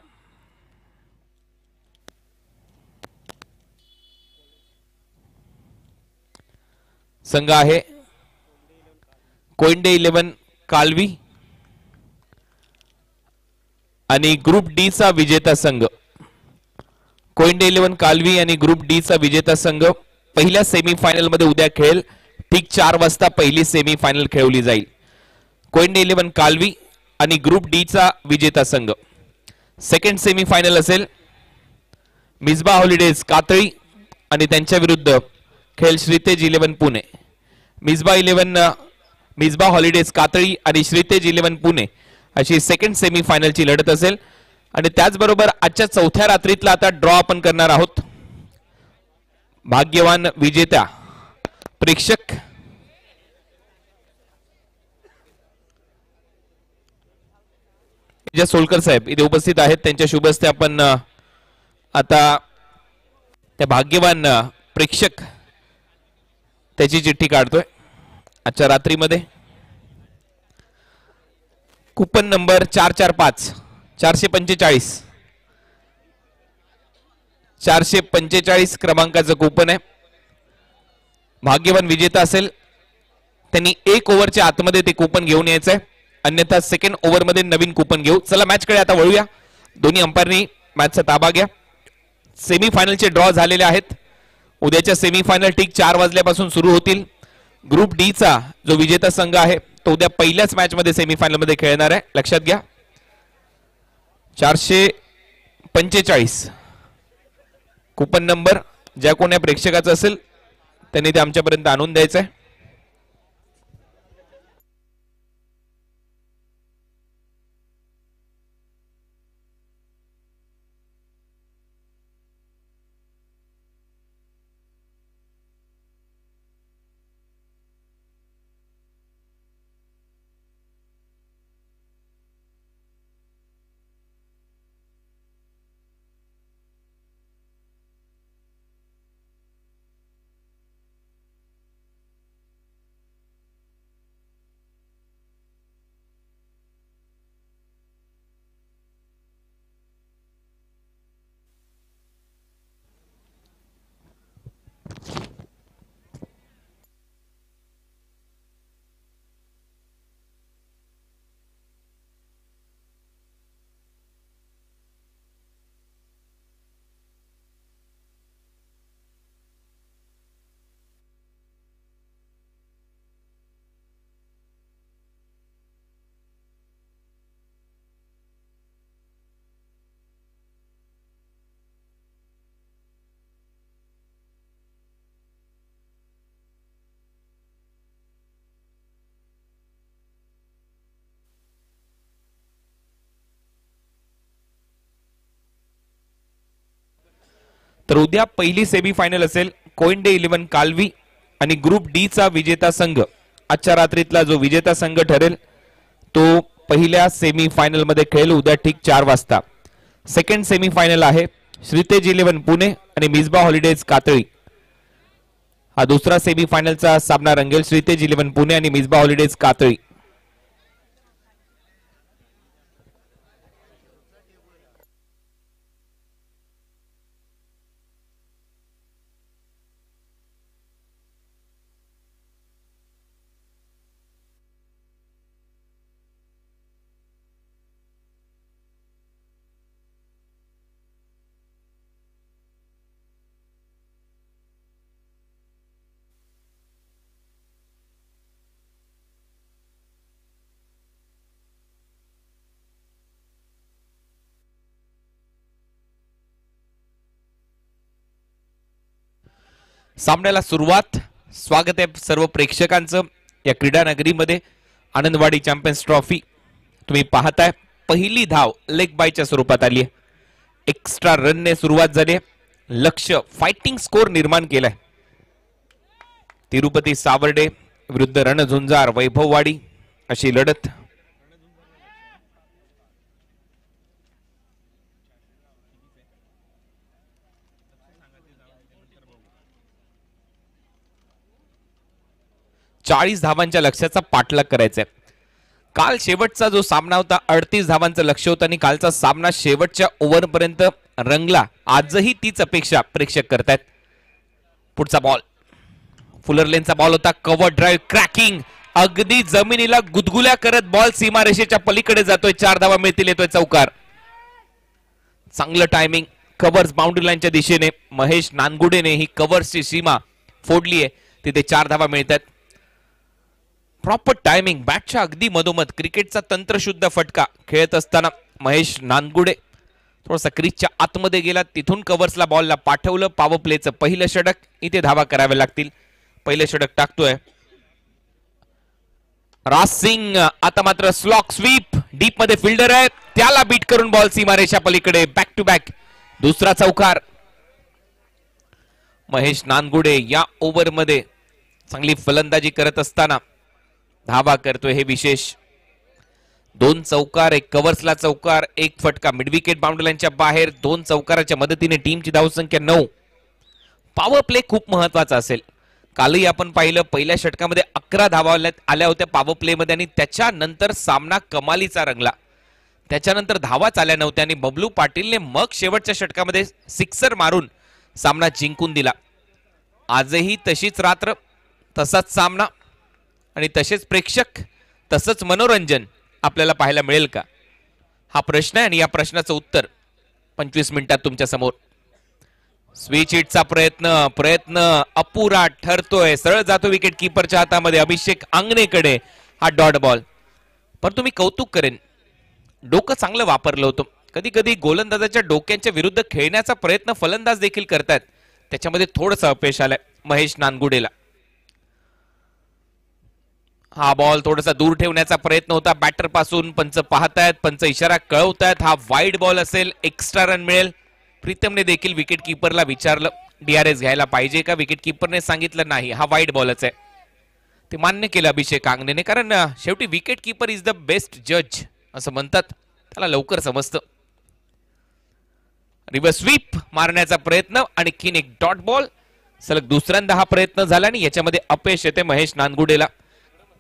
Speaker 2: संघ आहे कोइंडे 11 कालवी आणि ग्रुप डी चा विजेता संघ। कोइंडे 11 कालवी आणि ग्रुप डी चा विजेता संघ पहिल्या सेमी फायनल मध्ये उद्या खेळेल। ठीक 4 वाजता पहिली सेमी फायनल खेळवली जाईल। कोइंडे 11 कालवी आणि ग्रुप डी चा विजेता संघ। सेकंड सेमी फायनल असेल मिसबा हॉलिडेज कातळी आणि त्यांच्या विरुद्ध खेळ श्रीतेज 11 पुणे। मिसबा हॉलिडेज कातळी आणि श्रीतेज 11 पुणे अशी सेकंड सेमी फायनलची लढत असेल। आणि त्याचबरोबर आजच्या चौथ्या रात्रीतला आता ड्रॉ आपण करणार आहोत। भाग्यवान विजेता प्रेक्षक विजय सोलकर साहेब इथे उपस्थित आहेत, त्यांच्या शुभ हस्ते आपण आता त्या भाग्यवान प्रेक्षक त्याची चिठ्ठी काढतोय आजच्या रात्रीमध्ये। कुपन नंबर 445 445 445 क्रमांकाचं कुपन आहे. भाग्यवान विजेता असेल त्यांनी 1 ओव्हरच्या आतमध्ये ते कुपन घेऊन यायचंय, अन्यथा सेकंड ओव्हर मध्ये नवीन कुपन घेऊ. चला मॅचकडे आता वळूया. दोन्ही अंपायरनी मॅचचा ताबा घ्या. सेमीफायनलचे ड्रॉ झालेले आहेत. उद्याच्या सेमीफायनल ठीक 4 वाजल्यापासून सुरू होतील. ग्रुप डी चा जो विजेता संघ आहे तो उद्या पहिल्याच मॅच मध्ये सेमीफायनल मध्ये खेळणार आहे, लक्षात घ्या. 445 कुपन नंबर ज्या कोण्या प्रेक्षकाचा असेल त्यांनी ते आमच्यापर्यंत आणून द्यायचं आहे. तर उद्या पहिली सेमीफायनल असेल कोइंडे 11 कालवी आणि ग्रुप डी चा विजेता संघ. आजच्या रात्रीतला जो विजेता संघ ठरेल तो पहिल्या सेमीफायनल मध्ये खेळेल उद्या ठीक 4 वाजता. सेकंड सेमीफायनल आहे श्रीतेज 11 पुणे आणि मिसबा हॉलिडेज कातळी. हा दुसरा सेमीफायनलचा सामना रंगेल श्रीतेज 11 पुणे आणि मिसबा हॉलिडेज कातळी. सामन्याला सुरुवात. स्वागत आहे सर्व प्रेक्षकांचं या क्रीडा नगरीमध्ये. आनंदवाडी चॅम्पियन्स ट्रॉफी तुम्ही पाहताय. पहिली धाव लेग बायच्या स्वरूपात आली आहे. एक्स्ट्रा रनने सुरुवात झाली आहे. लक्ष्य फायटिंग स्कोर निर्माण केलाय. तिरुपती सावर्डे विरुद्ध रणझुंजार वैभववाडी अशी लढत. चाळीस धावांच्या लक्ष्याचा पाठलाग करायचा आहे. काल शेवटचा जो सामना होता 38 धावांचं लक्ष्य होतं आणि कालचा सामना शेवटच्या ओव्हरपर्यंत रंगला. आजही तीच अपेक्षा प्रेक्षक करतायत. पुढचा बॉल फुलरलेनचा बॉल होता. कव्हर ड्राईव्ह क्रॅकिंग अगदी जमिनीला गुदगुल्या करत बॉल सीमारेषेच्या पलीकडे जातोय. 4 धावा मिळतील. येतोय चौकार. चांगलं टायमिंग. कव्हर्स बाउंड्री लाईनच्या दिशेने महेश नानगुडेने ही कव्हर्सची सीमा फोडली आहे. तिथे 4 धावा मिळतात. प्रॉपर टायमिंग बॅटच्या अगदी मधोमध क्रिकेटचा तंत्रशुद्ध फटका खेळत असताना महेश नानगुडे थोडासा क्रीजच्या आतमध्ये गेला. तिथून कव्हर्सला बॉलला पाठवलं. पॉवर प्लेचं पहिलं षटक. इथे धावा कराव्या लागतील. पहिलं षटक टाकतोय राज सिंग. आता मात्र स्लॉक स्वीप. डीप मध्ये फिल्डर आहे त्याला बीट करून बॉल सीमारेषा पलीकडे. बॅक टू बॅक दुसरा चौकार. महेश नानगुडे या ओव्हर मध्ये चांगली फलंदाजी करत असताना धावा करतोय हे विशेष. 2 चौकार, 1 कव्हर्सला चौकार, 1 फटका मिडविकेट बाउंड्री लाईनच्या बाहेर. 2 चौकाराच्या मदतीने टीमची धावसंख्या 9. पॉवर प्ले खूप महत्वाचा असेल कालही आपण पाहिलं पहिल्या षटकामध्ये 11 धावा आल्या होत्या पॉवर प्ले मध्ये आणि त्याच्यानंतर सामना कमालीचा रंगला. त्याच्यानंतर धावाच आल्या नव्हत्या आणि बबलू पाटीलने मग शेवटच्या षटकामध्ये सिक्सर मारून सामना जिंकून दिला. आजही तशीच रात्र, तसाच सामना आणि तसेच प्रेक्षक, तसंच मनोरंजन आपल्याला पाहायला मिळेल का, हा प्रश्न आहे. आणि या प्रश्नाचं उत्तर 25 मिनिटात तुमच्या समोर. स्विच हिटचा प्रयत्न अपुरा ठरतोय. सरळ जातो विकेट कीपरच्या हातामध्ये. अभिषेक आंगणेकडे हा डॉट बॉल. पण तुम्ही कौतुक करेन, डोकं चांगलं वापरलं होतं. कधी कधी गोलंदाजाच्या डोक्यांच्या विरुद्ध खेळण्याचा प्रयत्न फलंदाज देखील करतात. त्याच्यामध्ये थोडंसं अपयश आलंय महेश नानगुडेला. हा बॉल थोडासा दूर ठेवण्याचा प्रयत्न होता बॅटर पासून. पंच पाहतायत, पंच इशारा कळवतायत. हा वाईड बॉल असेल, एक्स्ट्रा रन मिळेल. प्रीतमने देखील विकेट कीपरला विचारलं DRS घ्यायला पाहिजे का, विकेट कीपरने सांगितलं नाही, हा वाईड बॉलच आहे. ते मान्य केलं अभिषेक आंगणेने, कारण शेवटी wicket keeper is the best जज असं म्हणतात, त्याला लवकर समजतं. रिव्हर्स स्वीप मारण्याचा प्रयत्न, आणखीन एक डॉट बॉल. सलग दुसऱ्यांदा हा प्रयत्न झाला आणि याच्यामध्ये अपयश येते महेश नानगुडेला.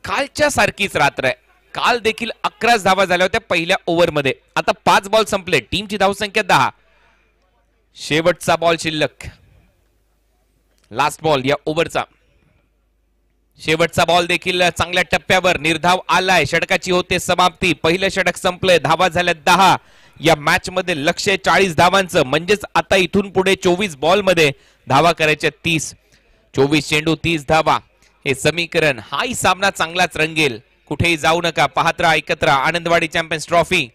Speaker 2: कालच्या सारखीच रात्र आहे. काल देखील 11 धावा झाल्या होत्या पहिल्या ओव्हरमध्ये. आता 5 बॉल संपले, टीमची धावसंख्या 10. शेवटचा बॉल शिल्लक, लास्ट बॉल या ओव्हरचा. शेवटचा बॉल देखील चांगल्या टप्प्यावर. निर्धाव आलाय, षटकाची होते समाप्ती. पहिलं षटक संपलंय, धावा झाल्या 10. या मॅच मध्ये लक्ष्य 40 धावांचं, म्हणजेच आता इथून पुढे 24 बॉल मध्ये धावा करायच्या 30. 24 चेंडू 30 धावा, हे समीकरण. हाही सामना चांगलाच रंगेल. कुठेही जाऊ नका, पाहत राहा, ऐकत राहा आनंदवाडी चॅम्पियन्स ट्रॉफी.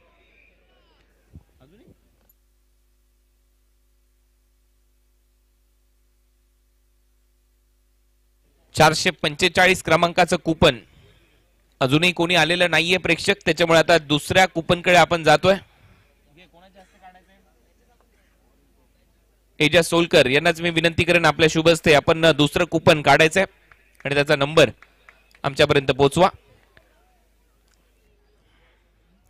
Speaker 2: $445 क्रमांकाचं कुपन अजूनही कोणी आलेलं नाहीये प्रेक्षक, त्याच्यामुळे आता दुसऱ्या कुपनकडे आपण जातोय. एजाज सोलकर यांनाच मी विनंती करेन आपल्या शुभ हस्ते आपण दुसरं कुपन काढायचंय आणि त्याचा नंबर आमच्यापर्यंत पोहोचवा.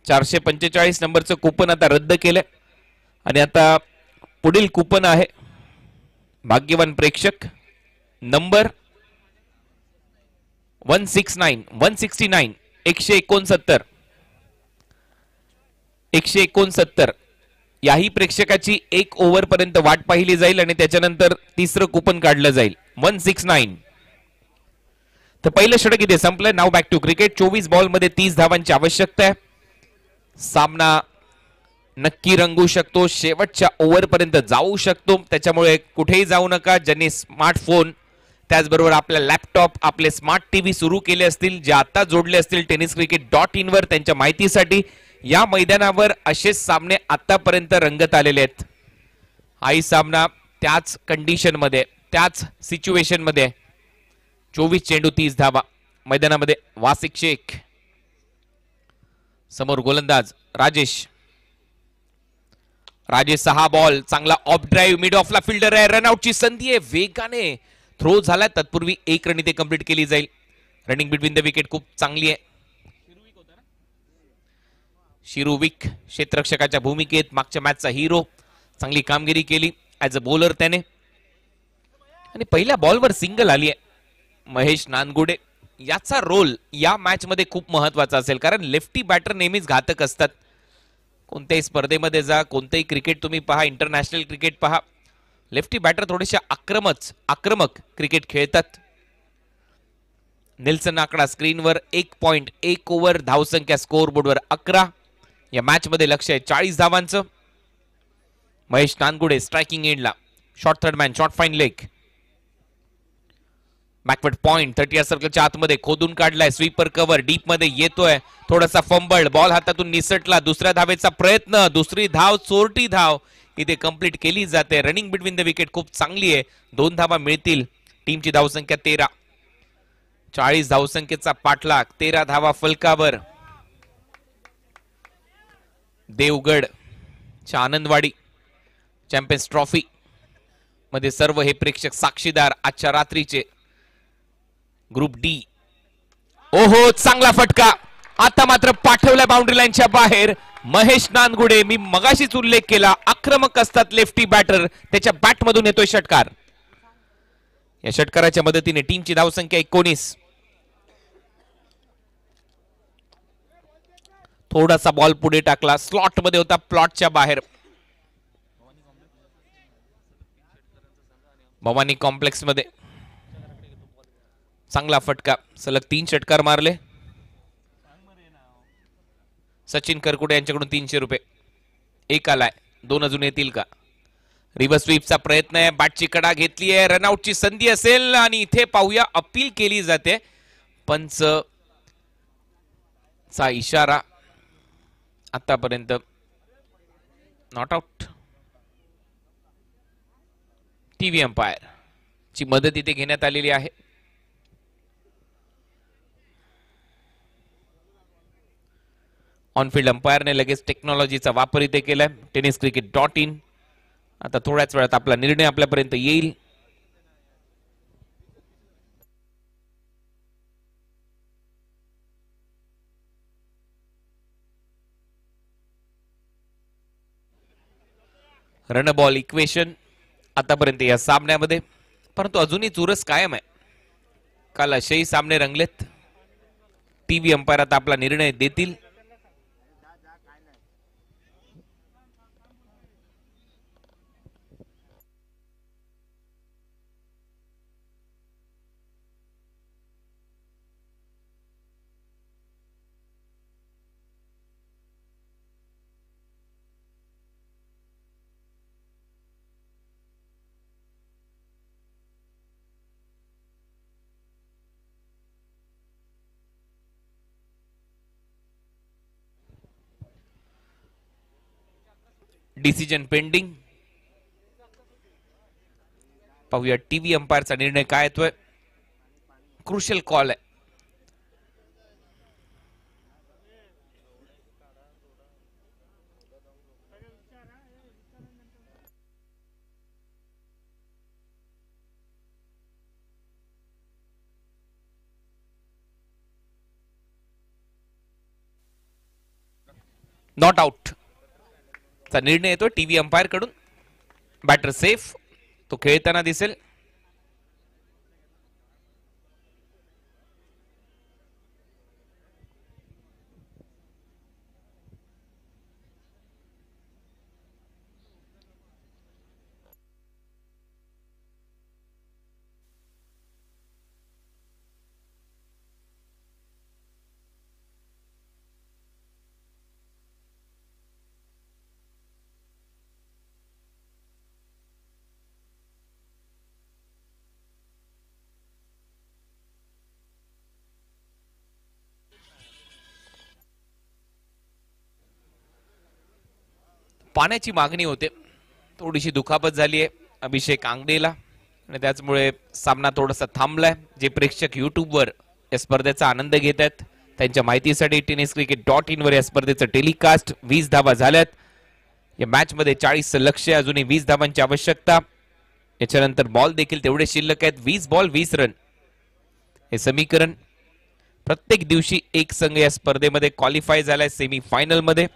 Speaker 2: 445 नंबरचं कुपन आता रद्द केलंय आणि आता पुढील कुपन आहे भाग्यवान प्रेक्षक नंबर 169 169 169. याही प्रेक्षकाची 1 ओव्हर पर्यंत वाट पाहिली जाईल आणि त्याच्यानंतर तिसरं कुपन काढलं जाईल. 169. तर पहिलं षटक इथे संपलंय. नाव बॅक टू क्रिकेट. 24 बॉल मध्ये 30 धावांची आवश्यकता आहे. सामना नक्की रंगू शकतो, शेवटच्या ओव्हर पर्यंत जाऊ शकतो. त्याच्यामुळे कुठेही जाऊ नका. ज्यांनी स्मार्टफोन, त्याचबरोबर आपल्या लॅपटॉप, आपले स्मार्ट टीव्ही सुरू केले असतील, जे आता जोडले असतील tenniscricket.in वर, त्यांच्या माहितीसाठी या मैदानावर असेच सामने आतापर्यंत रंगत आलेले आहेत. हाही सामना त्याच कंडिशन मध्ये, त्याच सिच्युएशन मध्ये. 24 चेंडू 30 धावा. मैदानामध्ये वासिक शेख, समोर गोलंदाज राजेश. 6 बॉल, चांगला ऑफ ड्राईव्ह, मिड ऑफला फिल्डर आहे. रनआउटची संधी आहे, वेगाने थ्रो झाला. तत्पूर्वी 1 रन इथे कंप्लीट केली जाईल. रनिंग बिटवीन द विकेट खूप चांगली आहे. शिरुविक क्षेत्ररक्षकाच्या भूमिकेत, मागच्या मॅचचा हिरो, चांगली कामगिरी केली ऍज अ बॉलर त्याने. आणि पहिल्या बॉलवर सिंगल आली आहे. महेश नानगुडे याचा रोल या मॅच मध्ये खूप महत्वाचा असेल, कारण लेफ्टी बॅटर नेहमीच घातक असतात. कोणत्याही स्पर्धेमध्ये जा, कोणतेही क्रिकेट तुम्ही पहा, इंटरनॅशनल क्रिकेट पहा, लेफ्टी बॅटर थोडेसे आक्रमक क्रिकेट खेळतात. नेल्सन आकडा स्क्रीनवर. 1.1 ओव्हर, धावसंख्या स्कोअर बोर्डवर 11. या मॅच मध्ये लक्ष आहे 40 धावांचं. महेश नानगुडे स्ट्रायकिंग एंडला. Short third man, short fine leg, backward point 30 सर्कलच्या आतमध्ये खोदून काढलाय. स्वीपर कव्हर डीप मध्ये येतोय. थोडासा फंबल, बॉल हातातून निसटला. दुसऱ्या धावेचा प्रयत्न, दुसरी धाव, चोरटी धाव इथे कंप्लीट केली जाते. रनिंग बिटवीन द विकेट खूप चांगली आहे. 2 धावा मिळतील. टीमची धावसंख्या 13. 40 धावसंख्येचा पाठलाग, 13 धावा फलकावर. देवगड आनंदवाडी चॅम्पियन्स ट्रॉफी मध्ये सर्व हे प्रेक्षक साक्षीदार आजच्या रात्रीचे. Group D. ओहो, चांगला फटका. आता मात्र पाठवल्या बाउंड्री लाईनच्या बाहेर. महेश नानगुडे, मी मगाशीच उल्लेख केला, आक्रमक असतात लेफ्टी बॅटर, त्याच्या बॅट मधून येतोय षटकार. या षटकाराच्या मदतीने टीमची धावसंख्या 19. थोडासा बॉल पुढे टाकला, स्लॉट मध्ये होता, प्लॉटच्या बाहेर. भवानी कॉम्प्लेक्स मध्ये चांगला फटका, सलग 3 षटकार मारले. सचिन करकुटे यांच्याकडून 300 रुपये. एक आलाय, 2 अजून येतील का? रिव्हर्स स्वीपचा प्रयत्न आहे, बॅटची कडा घेतली आहे, रनआउटची संधी असेल आणि इथे पाहूया अपील केली जाते. पंच चा इशारा आतापर्यंत नॉट आउट. टीव्ही अंपायर ची मदत इथे घेण्यात आलेली आहे. ऑनफिल्ड अंपायरने लगेच टेक्नॉलॉजीचा वापर इथे केलाय. tenniscricket.in. आता थोड्याच वेळात आपला निर्णय आपल्यापर्यंत येईल. रन बॉल इक्वेशन आतापर्यंत या सामन्यामध्ये, परंतु अजूनही चुरस कायम आहे. काल असेही सामने रंगलेत. टीव्ही अंपायर आता आपला निर्णय देतील. Decision pending. पाहूया टीव्ही अंपायरचा निर्णय काय येतोय. क्रुशियल कॉल आहे. नॉट आउट चा निर्णय येतो टीव्ही अंपायर कडून. बॅटर सेफ, तो खेळताना दिसेल. पाण्याची मागणी होते, थोडीशी दुखापत झाली आहे अभिषेक आंगडेला आणि त्याचमुळे सामना थोडासा थांबलाय. जे प्रेक्षक युट्यूबवर या स्पर्धेचा आनंद घेत आहेत त्यांच्या माहितीसाठी tenniscricket.in वर या स्पर्धेचं टेलिकास्ट. 20 धावा झाल्यात या मॅच मध्ये. 40 लक्ष्य, अजूनही 20 धावांची आवश्यकता. याच्यानंतर बॉल देखील तेवढे शिल्लक आहेत. 20 बॉल 20 रन हे समीकरण. प्रत्येक दिवशी एक संघ या स्पर्धेमध्ये क्वालिफाय झालाय सेमी फायनल मध्ये.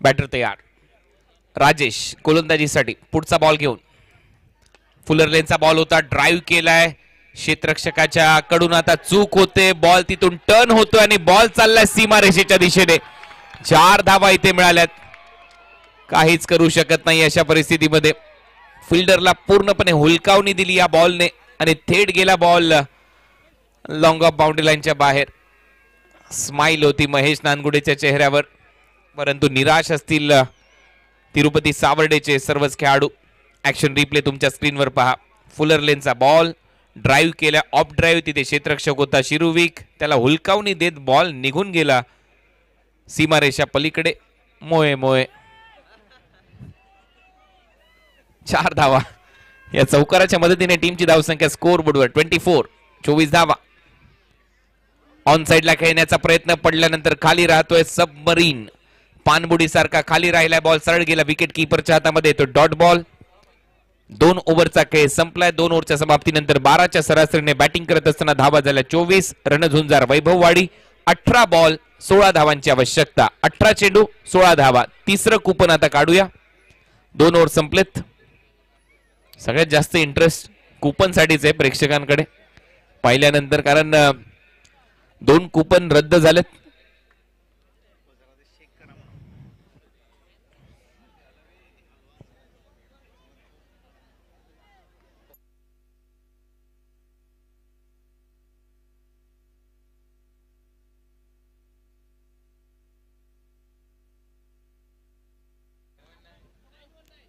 Speaker 2: बॅटर तयार. राजेश गोलंदाजीसाठी पुढचा बॉल घेऊन. फुलर लेनचा बॉल होता, ड्राईव्ह केलाय क्षेत्ररक्षकाच्या कडून. आता चूक होते, बॉल तिथून टर्न होतोय आणि बॉल चाललाय सीमारेषेच्या दिशेने. 4 धावा इथे मिळाल्यात. काहीच करू शकत नाही अशा परिस्थितीमध्ये. फिल्डरला पूर्णपणे हुलकावणी दिली या बॉलने आणि थेट गेला बॉल लॉंग ऑफ बाउंड्री लाईनच्या बाहेर. स्माइल होती महेश नानगुडेच्या चेहऱ्यावर, परंतु निराश असतील तिरुपती सावर्डेचे सर्वच खेळाडू. ऍक्शन रिप्ले तुमच्या स्क्रीनवर पहा. फुलर लेनचा बॉल ड्राईव्ह केला, ऑफ ड्राईव्ह. तिथे क्षेत्ररक्षक होता शिरुविक, त्याला हुलकावणी देत बॉल निघून गेला सीमारेषा पलीकडे. मोये मोये 4 धावा या चौकाराच्या मदतीने टीमची धावसंख्या स्कोर बोर्डवर 24, 24 धावा. ऑन साइडला खेळण्याचा प्रयत्न पडल्यानंतर खाली राहतोय सबमरीन. पानबुडी सारखा खाली राहिला बॉल सरळ गेला विकेट कीपरच्या हातामध्ये. तो डॉट बॉल. 2 ओव्हरचा खेळ संपलाय. 2 ओव्हरच्या समाप्तीनंतर 12च्या सरासरीने बॅटिंग करत असताना धावा झाल्या 24. रणझुंजार वैभववाडी. 18 बॉल 16 धावांची आवश्यकता. 18 चेंडू 16 धावा. तिसरं कुपन आता काढूया. 2 ओव्हर संपलेत. सगळ्यात जास्त इंटरेस्ट कुपन साठीच आहे प्रेक्षकांकडे पाहिल्यानंतर, कारण 2 कुपन रद्द झालेत.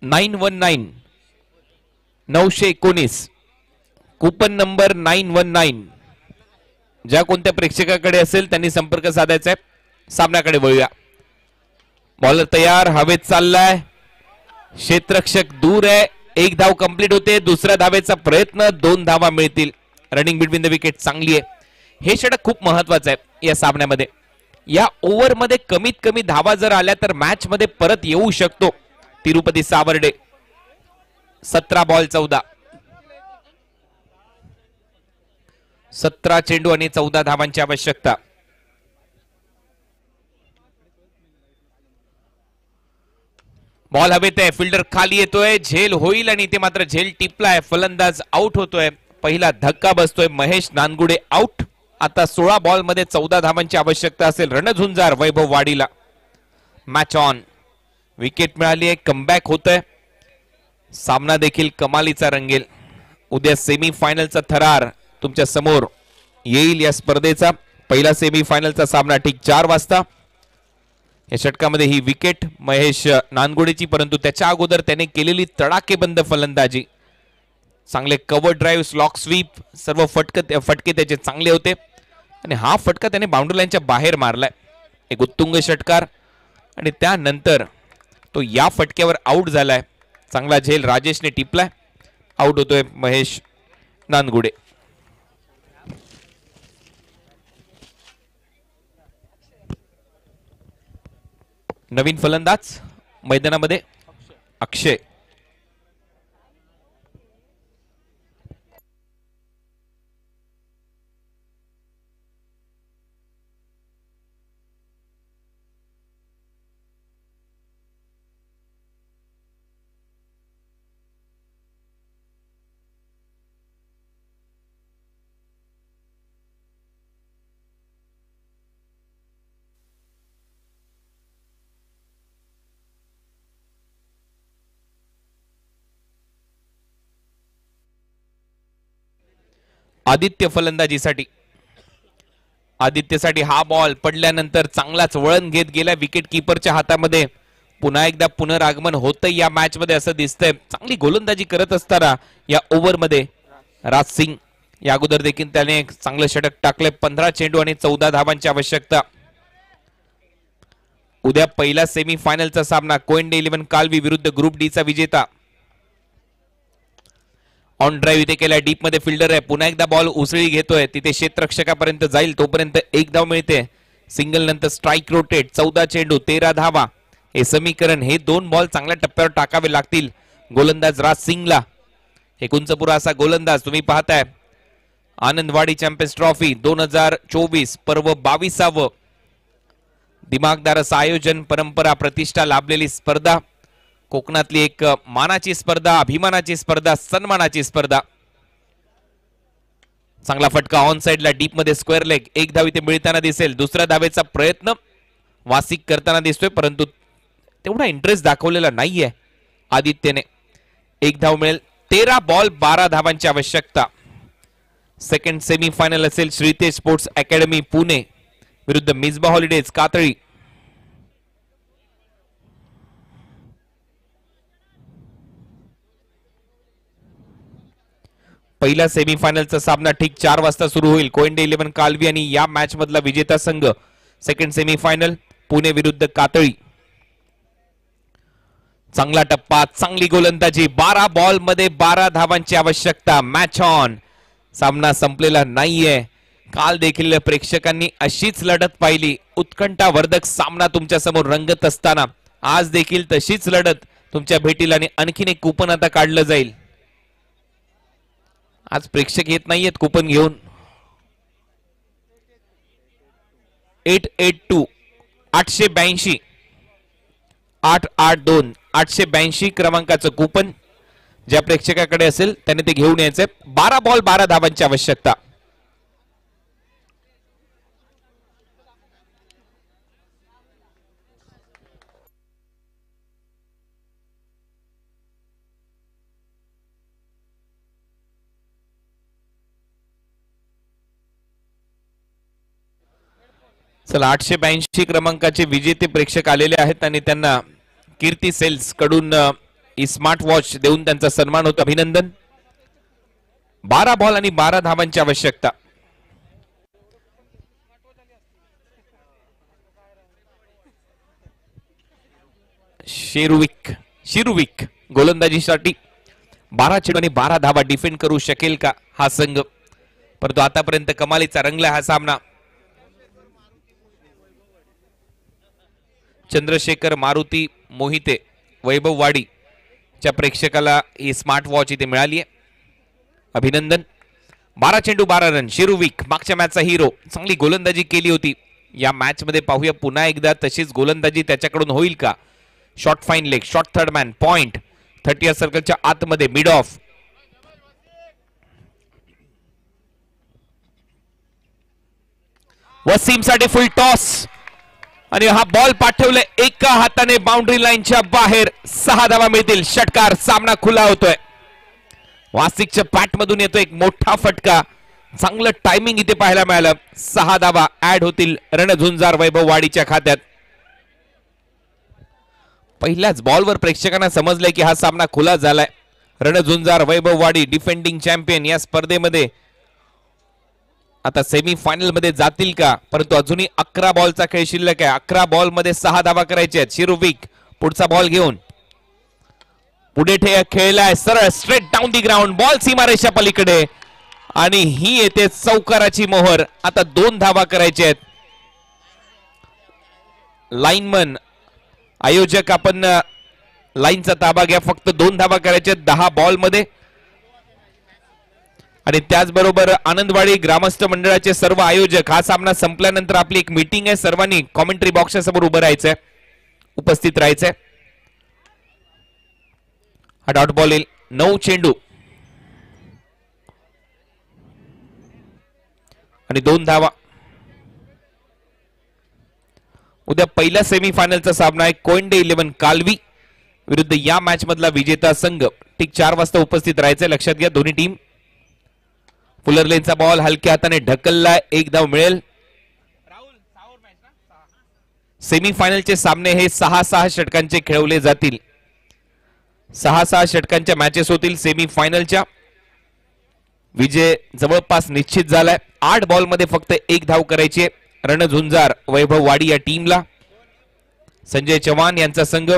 Speaker 2: $919 919 कुपन नंबर 919. ज्या कोणत्या प्रेक्षकाकडे असेल त्यांनी संपर्क साधायचा आहे. सामन्याकडे वळूया. बॉलर तयार, हवेत चाललाय, क्षेत्ररक्षक दूर आहे. 1 धाव कंप्लीट होते. दुसऱ्या धावेचा प्रयत्न, 2 धावा मिळतील. रनिंग बिटवीन द विकेट चांगली आहे. हे षटक खूप महत्वाचं आहे या सामन्यामध्ये. या ओव्हरमध्ये कमीत कमी धावा जर आल्या तर मॅच मध्ये परत येऊ शकतो तिरुपती सावर्डे. 17 बॉल 14, 17 चेंडू आणि 14 धावांची आवश्यकता. बॉल हवेत आहे. फिल्डर खाली येतोय. झेल होईल आणि ते मात्र झेल टिपलाय. फलंदाज आउट होतोय. पहिला धक्का बसतोय. महेश नानगुडे आउट. आता 16 बॉल मध्ये 14 धावांची आवश्यकता असेल रणझुंजार वैभववाडीला. Match on. विकेट मिळाली आहे. कमबॅक होतोय. सामना देखील कमालीचा रंगेल. उद्या सेमी फायनलचा थरार तुमच्या समोर येईल. या स्पर्धेचा पहिला सेमी फायनलचा सामना ठीक 4 वाजता. या षटकामध्ये ही विकेट महेश नानगुडेची, परंतु त्याच्या अगोदर त्याने केलेली तडाखेबंद फलंदाजी, चांगले कव्हर ड्राईव्ह, स्लॉक स्वीप, सर्व फटके त्याचे चांगले होते आणि हा फटका त्याने बाउंड्री लाईनच्या बाहेर मारलाय. एक उत्तुंग षटकार आणि त्यानंतर तो या फटक्यावर आउट झालाय. चांगला झेल राजेशने टिपलाय. आउट होतोय महेश नानगुडे. नवीन फलंदाज मैदानामध्ये अक्षय. आदित्य फलंदाजीसाठी. आदित्यसाठी हा बॉल पडल्यानंतर चांगलाच वळण घेत गेला विकेट कीपरच्या हातामध्ये. पुन्हा एकदा पुनरागमन होतंय या मॅच मध्ये असं दिसतंय. चांगली गोलंदाजी करत असताना या ओव्हर मध्ये राज सिंग या अगोदर देखील त्याने एक चांगलं षटक टाकलंय. 15 चेंडू आणि 14 धावांची आवश्यकता. उद्या पहिला सेमी फायनलचा सामना कोयंडे 11 कालवी विरुद्ध ग्रुप डी चा विजेता. ऑन ड्राईव्ह इथे केलाय. डीप मध्ये फिल्डर आहे. पुन्हा एकदा बॉल उसळी घेतोय. तिथे क्षेत्ररक्षकापर्यंत जाईल तोपर्यंत 1 धाव मिळते. सिंगल नंतर स्ट्राईक रोटेट. 14 चेंडू 13 धावा. हे समीकरण, हे 2 बॉल चांगल्या टप्प्यावर टाकावे लागतील गोलंदाज राज सिंगला. हे कुंचपुरा असा गोलंदाज तुम्ही पाहताय. आनंदवाडी चॅम्पियन्स ट्रॉफी 2024 पर्व 22व. दिमागदार असं आयोजन, परंपरा, प्रतिष्ठा लाभलेली स्पर्धा. कोकणातली एक मानाची स्पर्धा, अभिमानाची स्पर्धा, सन्मानाची स्पर्धा. चांगला फटका ऑन साइडला डीप मध्ये स्क्वेअर लेग. 1 धाव इथे मिळताना दिसेल. दुसऱ्या धावेचा प्रयत्न वासिक करताना दिसतोय, परंतु तेवढा इंटरेस्ट दाखवलेला नाहीये आदित्यने. 1 धाव मिळेल. 13 बॉल 12 धावांची आवश्यकता. सेकंड सेमी फायनल असेल श्रीतेज स्पोर्ट्स अकॅडमी पुणे विरुद्ध मिसबा हॉलिडेज कातळी. पहिला सेमी फायनलचा सामना ठीक 4 वाजता सुरू होईल. कोयंडे 11 कालवी आणि या मॅच मधला विजेता संघ. सेकंड सेमी फायनल पुणे विरुद्ध कातळी. चांगला टप्पा, चांगली गोलंदाजी. 12 बॉल मध्ये 12 धावांची आवश्यकता. Match on. सामना संपलेला नाहीये. काल देखील प्रेक्षकांनी अशीच लढत पाहिली. उत्कंठावर्धक सामना तुमच्या समोर रंगत असताना आज देखील तशीच लढत तुमच्या भेटीला आणि आणखीन एक कुपन आता काढलं जाईल. आज प्रेक्षक येत नाहीयेत कुपन घेऊन. 882 882 882 882 क्रमांकाचं कुपन ज्या प्रेक्षकाकडे असेल त्याने ते घेऊन यायचंय. 12 बॉल 12 धावांची आवश्यकता. चला 882 क्रमांकाचे विजेते प्रेक्षक आलेले आहेत आणि त्यांना कीर्ती सेल्स कडून स्मार्ट वॉच देऊन त्यांचा सन्मान होतो. अभिनंदन. 12 बॉल आणि 12 धावांची आवश्यकता. शिरुविक गोलंदाजीसाठी 12 चेंडू आणि 12 धावा डिफेंड करू शकेल का हा संघ? परंतु आतापर्यंत कमालीचा रंगला हा सामना. चंद्रशेखर मारुती मोहिते वैभव वाडी च्या प्रेक्षकाला ही स्मार्ट वॉच इथे मिळाली आहे. अभिनंदन. 12 चेंडू 12 रन. शिरुविक मागच्या मॅचचा हिरो. चांगली गोलंदाजी केली होती. या मॅच मध्ये पाहूया पुन्हा एकदा तशीच गोलंदाजी त्याच्याकडून होईल का? Short fine leg, short third man, point 30 सर्कलच्या आतमध्ये, मिड ऑफ. वसीम साठी फुल टॉस आणि हा बॉल पाठवले एका हाताने बाउंड्री लाईनच्या बाहेर. 6 धावा मिळतील. षटकार. सामना खुला होतोय. वासिकच्या बॅट मधून येतो एक मोठा फटका. चांगलं टायमिंग इथे पाहायला मिळालं. 6 धावा ऍड होतील रणझुंजार वैभव वाडीच्या खात्यात. पहिल्याच बॉलवर प्रेक्षकांना समजलंय की हा सामना खुला झालाय. रणझुंजार वैभव वाडी डिफेंडिंग चॅम्पियन या स्पर्धेमध्ये आता सेमी फायनल मध्ये जातील का? परंतु अजूनही 11 बॉलचा खेळ शिल्लक आहे. 11 बॉल मध्ये 6 धावा करायचे आहेत. शिरुविक पुढचा बॉल घेऊन पुढे खेळलाय सरळ straight down the ground. Ball सीमारेषा पलीकडे आणि ही येते चौकाराची मोहर. आता 2 धावा करायचे आहेत. लाईनमन आयोजक आपण लाईनचा ताबा घ्या. फक्त 2 धावा करायचे आहेत 10 बॉल मध्ये. आणि त्याचबरोबर आनंदवाडी ग्रामस्थ मंडळाचे सर्व आयोजक, हा सामना संपल्यानंतर आपली एक मीटिंग आहे. सर्वांनी कॉमेंट्री बॉक्सच्या समोर उभं राहायचंय, उपस्थित राहायचंय. हा डॉट बॉल येईल. 9 चेंडू आणि 2 धावा. उद्या पहिला सेमीफायनलचा सामना आहे. कोयंडे 11 कालवी विरुद्ध या मॅच मधला विजेता संघ. ठीक 4 वाजता उपस्थित राहायचंय. लक्षात घ्या दोन्ही टीम. फुलरलेनचा बॉल हलक्या हाताने ढकललाय. 1 धाव मिळेल. सेमीफायनलचे सामने हे 6-6 षटकांचे खेळवले जातील. 6-6 षटकांच्या मॅचेस होतील सेमीफायनलच्या. विजय जवळपास निश्चित झालाय. 8 बॉल मध्ये फक्त 1 धाव करायची. रणझुंजार वैभव वाडी या टीमला. संजय चव्हाण यांचा संघ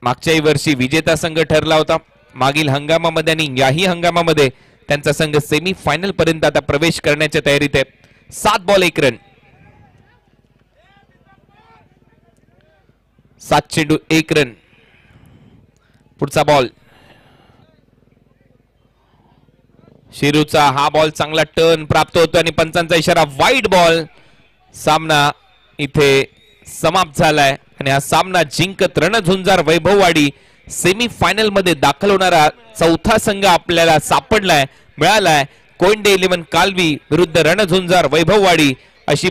Speaker 2: मागच्याही वर्षी विजेता संघ ठरला होता. मागील हंगामामध्ये आणि याही हंगामामध्ये त्यांचा संघ सेमी फायनल पर्यंत आता प्रवेश करण्याच्या तयारीत आहे. 7 बॉल 1 रन. 7 चेंडू 1 रन. पुढचा बॉल शिरूचा. हा बॉल चांगला टर्न प्राप्त होतो आणि पंचांचा इशारा वाईड बॉल. सामना इथे समाप्त झालाय आणि हा सामना जिंकत रणझुंजार वैभववाडी सेमी फायनल मध्ये दाखल होणारा चौथा संघ आपल्याला सापडलाय, मिळालाय. कोयंडे 11 कालवी विरुद्ध रणझुंजार वैभववाडी अशी